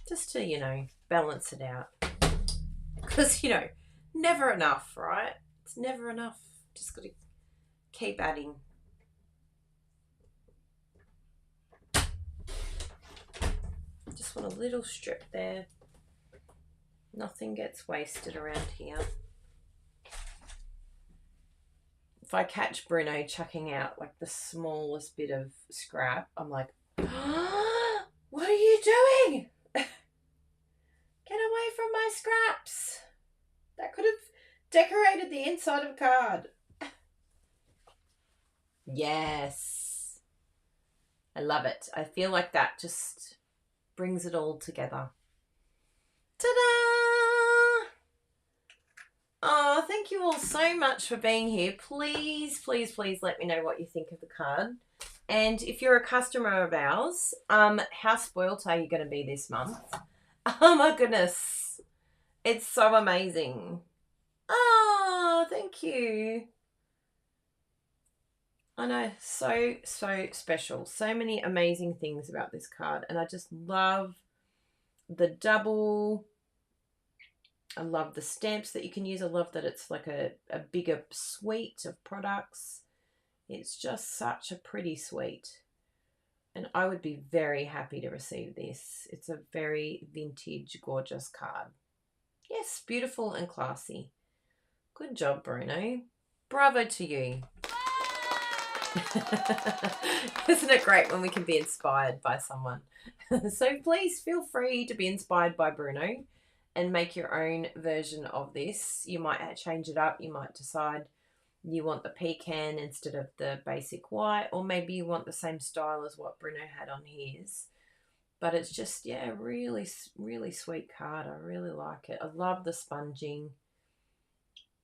Just to, you know, balance it out. Because, you know, never enough, right? It's never enough. Just got to keep adding. Just want a little strip there. Nothing gets wasted around here. If I catch Bruno chucking out like the smallest bit of scrap, I'm like, oh, what are you doing? Get away from my scraps. That could have decorated the inside of a card. Yes. I love it. I feel like that just brings it all together. Ta-da! Oh, thank you all so much for being here. Please, please, please let me know what you think of the card. And if you're a customer of ours, how spoilt are you going to be this month? Oh my goodness. It's so amazing. Oh, thank you. I know, so special. So many amazing things about this card. And I just love the double. I love the stamps that you can use. I love that it's like a bigger suite of products. It's just such a pretty suite. And I would be very happy to receive this. It's a very vintage, gorgeous card. Yes, beautiful and classy. Good job, Bruno. Bravo to you. Isn't it great when we can be inspired by someone? So please feel free to be inspired by Bruno and make your own version of this. You might change it up. You might decide you want the pecan instead of the basic white, or maybe you want the same style as what Bruno had on his. But it's just, yeah, really, really sweet card. I really like it. I love the sponging.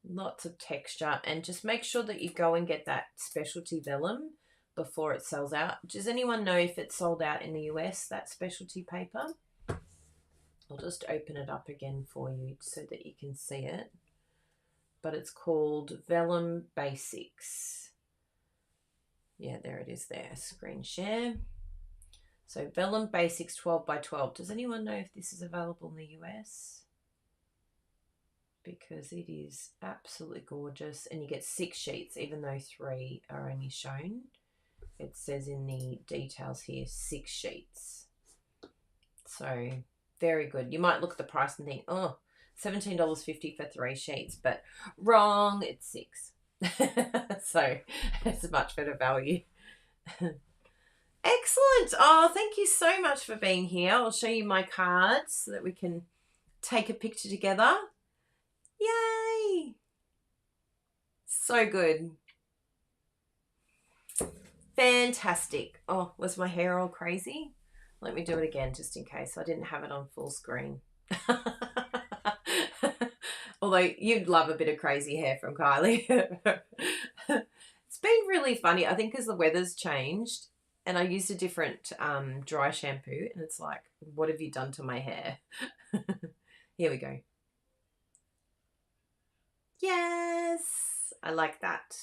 Lots of texture. And just make sure that you go and get that specialty vellum before it sells out. Does anyone know if it's sold out in the US, that specialty paper? I'll just open it up again for you so that you can see it. But it's called Vellum Basics. Yeah, there it is there. Screen share. So Vellum Basics 12 by 12. Does anyone know if this is available in the US? Because it is absolutely gorgeous. And you get 6 sheets, even though 3 are only shown. It says in the details here, 6 sheets. So very good. You might look at the price and think, oh, $17.50 for 3 sheets, but wrong, it's 6. So it's a much better value. Excellent. Oh, thank you so much for being here. I'll show you my cards so that we can take a picture together. Yay! So good. Fantastic. Oh, was my hair all crazy? Let me do it again just in case. I didn't have it on full screen. Although you'd love a bit of crazy hair from Kylie. It's been really funny. I think because the weather's changed and I used a different dry shampoo and it's like, what have you done to my hair? Here we go. Yes, I like that.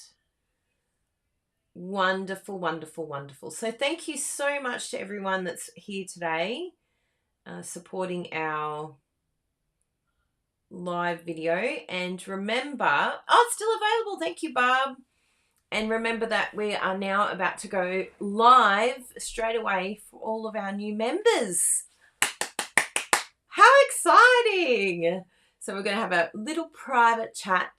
Wonderful, wonderful, wonderful. So thank you so much to everyone that's here today supporting our live video. And remember, oh, it's still available. Thank you, Barb. And remember that we are now about to go live straight away for all of our new members. How exciting! So we're going to have a little private chat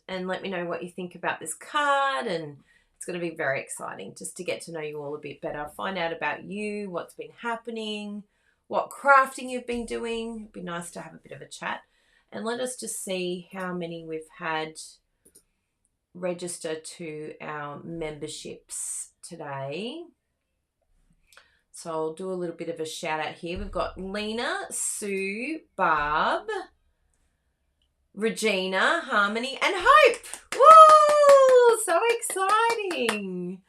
and let me know what you think about this card, and it's going to be very exciting just to get to know you all a bit better, find out about you, what's been happening, what crafting you've been doing. It'd be nice to have a bit of a chat. And let us just see how many we've had register to our memberships today. So I'll do a little bit of a shout out here. We've got Lena, Sue, Barb, Regina, Harmony, and Hope. Woo! So exciting.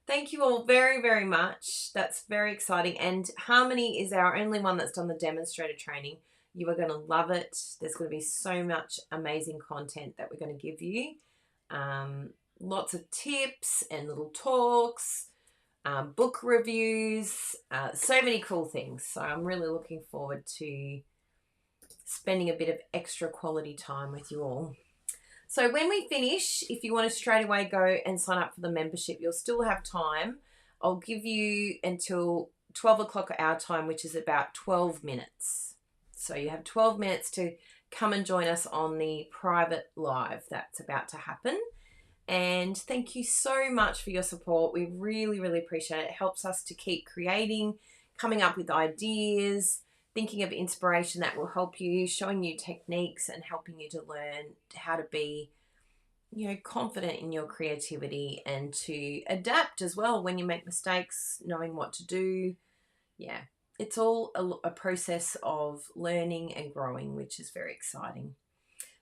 Thank you all very, very much. That's very exciting. And Harmony is our only one that's done the demonstrator training. You are going to love it. There's going to be so much amazing content that we're going to give you. Lots of tips and little talks, book reviews, so many cool things. So I'm really looking forward to spending a bit of extra quality time with you all. So when we finish, if you want to straight away go and sign up for the membership, you'll still have time. I'll give you until 12 o'clock our time, which is about 12 minutes. So you have 12 minutes to come and join us on the private live that's about to happen. And thank you so much for your support. We really, really appreciate it. It helps us to keep creating, coming up with ideas, thinking of inspiration that will help you, showing you techniques and helping you to learn how to be, confident in your creativity and to adapt as well when you make mistakes, knowing what to do. Yeah, it's all a process of learning and growing, which is very exciting.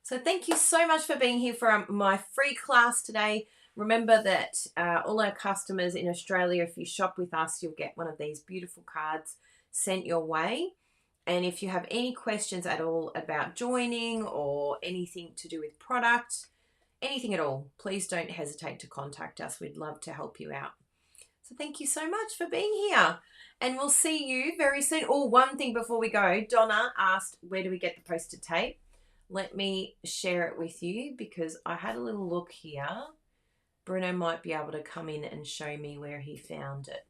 So thank you so much for being here for my free class today. Remember that all our customers in Australia, if you shop with us, you'll get one of these beautiful cards sent your way. And if you have any questions at all about joining or anything to do with product, anything at all, please don't hesitate to contact us. We'd love to help you out. So thank you so much for being here. And we'll see you very soon. Oh, one thing before we go. Donna asked, where do we get the posted tape? Let me share it with you because I had a little look here. Bruno might be able to come in and show me where he found it,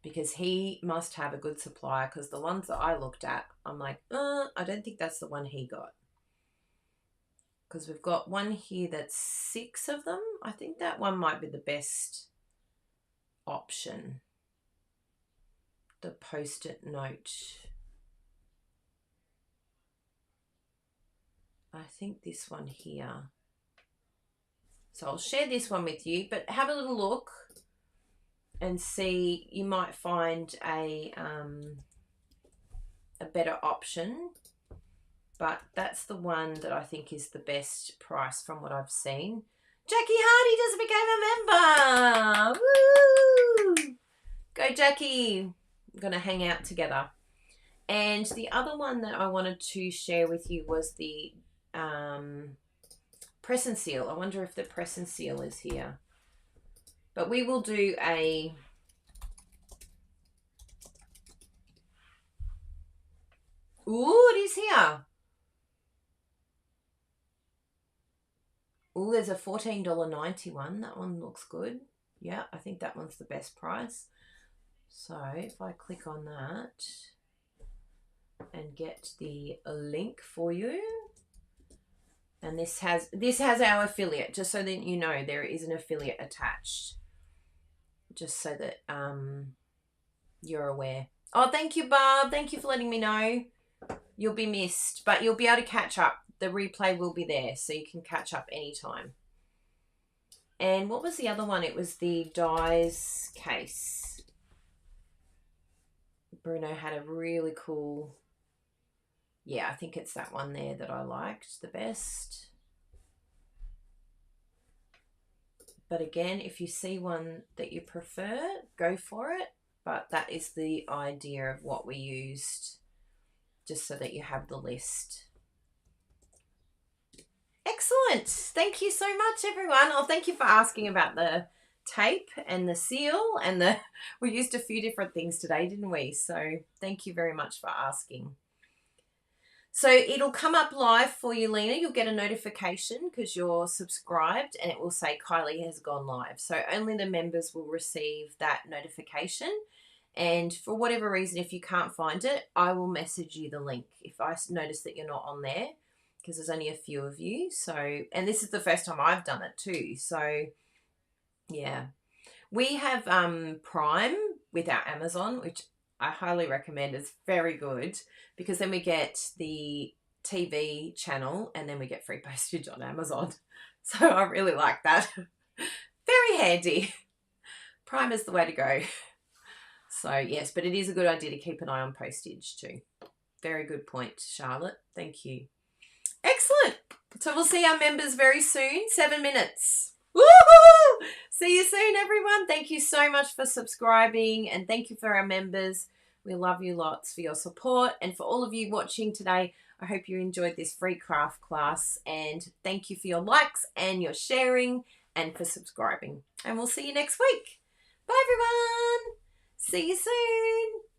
because he must have a good supplier, because the ones that I looked at, I'm like, I don't think that's the one he got. Because we've got one here that's 6 of them. I think that one might be the best option. The post-it note. I think this one here. So I'll share this one with you, but have a little look and see. You might find a better option, but that's the one that I think is the best price from what I've seen. Jackie Hardy just became a member. Woo! Go Jackie. I'm going to hang out together. And the other one that I wanted to share with you was the press and seal. I wonder if the press and seal is here. But we will do a... Ooh, it is here. Ooh, there's a $14.91. That one looks good. Yeah, I think that one's the best price. So if I click on that and get the link for you, and this has our affiliate, just so that you know there is an affiliate attached. just so that you're aware. Oh, thank you, Barb. Thank you for letting me know. You'll be missed, but you'll be able to catch up. The replay will be there, so you can catch up anytime. And what was the other one? It was the dies case. Bruno had a really cool... Yeah, I think it's that one there that I liked the best. But again, if you see one that you prefer, go for it. But that is the idea of what we used, just so that you have the list. Excellent. Thank you so much, everyone. Oh, thank you for asking about the tape and the seal and the... We used a few different things today, didn't we? So thank you very much for asking. So it'll come up live for you, Lena. You'll get a notification because you're subscribed, and it will say Kylie has gone live. So only the members will receive that notification. And for whatever reason, if you can't find it, I will message you the link if I notice that you're not on there, because there's only a few of you. So, and this is the first time I've done it too. So yeah, we have Prime with our Amazon, which I highly recommend. It's very good because then we get the TV channel and then we get free postage on Amazon. So I really like that. Very handy. Prime is the way to go. So yes, but it is a good idea to keep an eye on postage too. Very good point, Charlotte. Thank you. Excellent. So we'll see our members very soon. 7 minutes. Woohoo! See you soon, everyone. Thank you so much for subscribing, and thank you for our members. We love you lots for your support, and for all of you watching today, I hope you enjoyed this free craft class, and thank you for your likes and your sharing and for subscribing. And we'll see you next week. Bye, everyone. See you soon.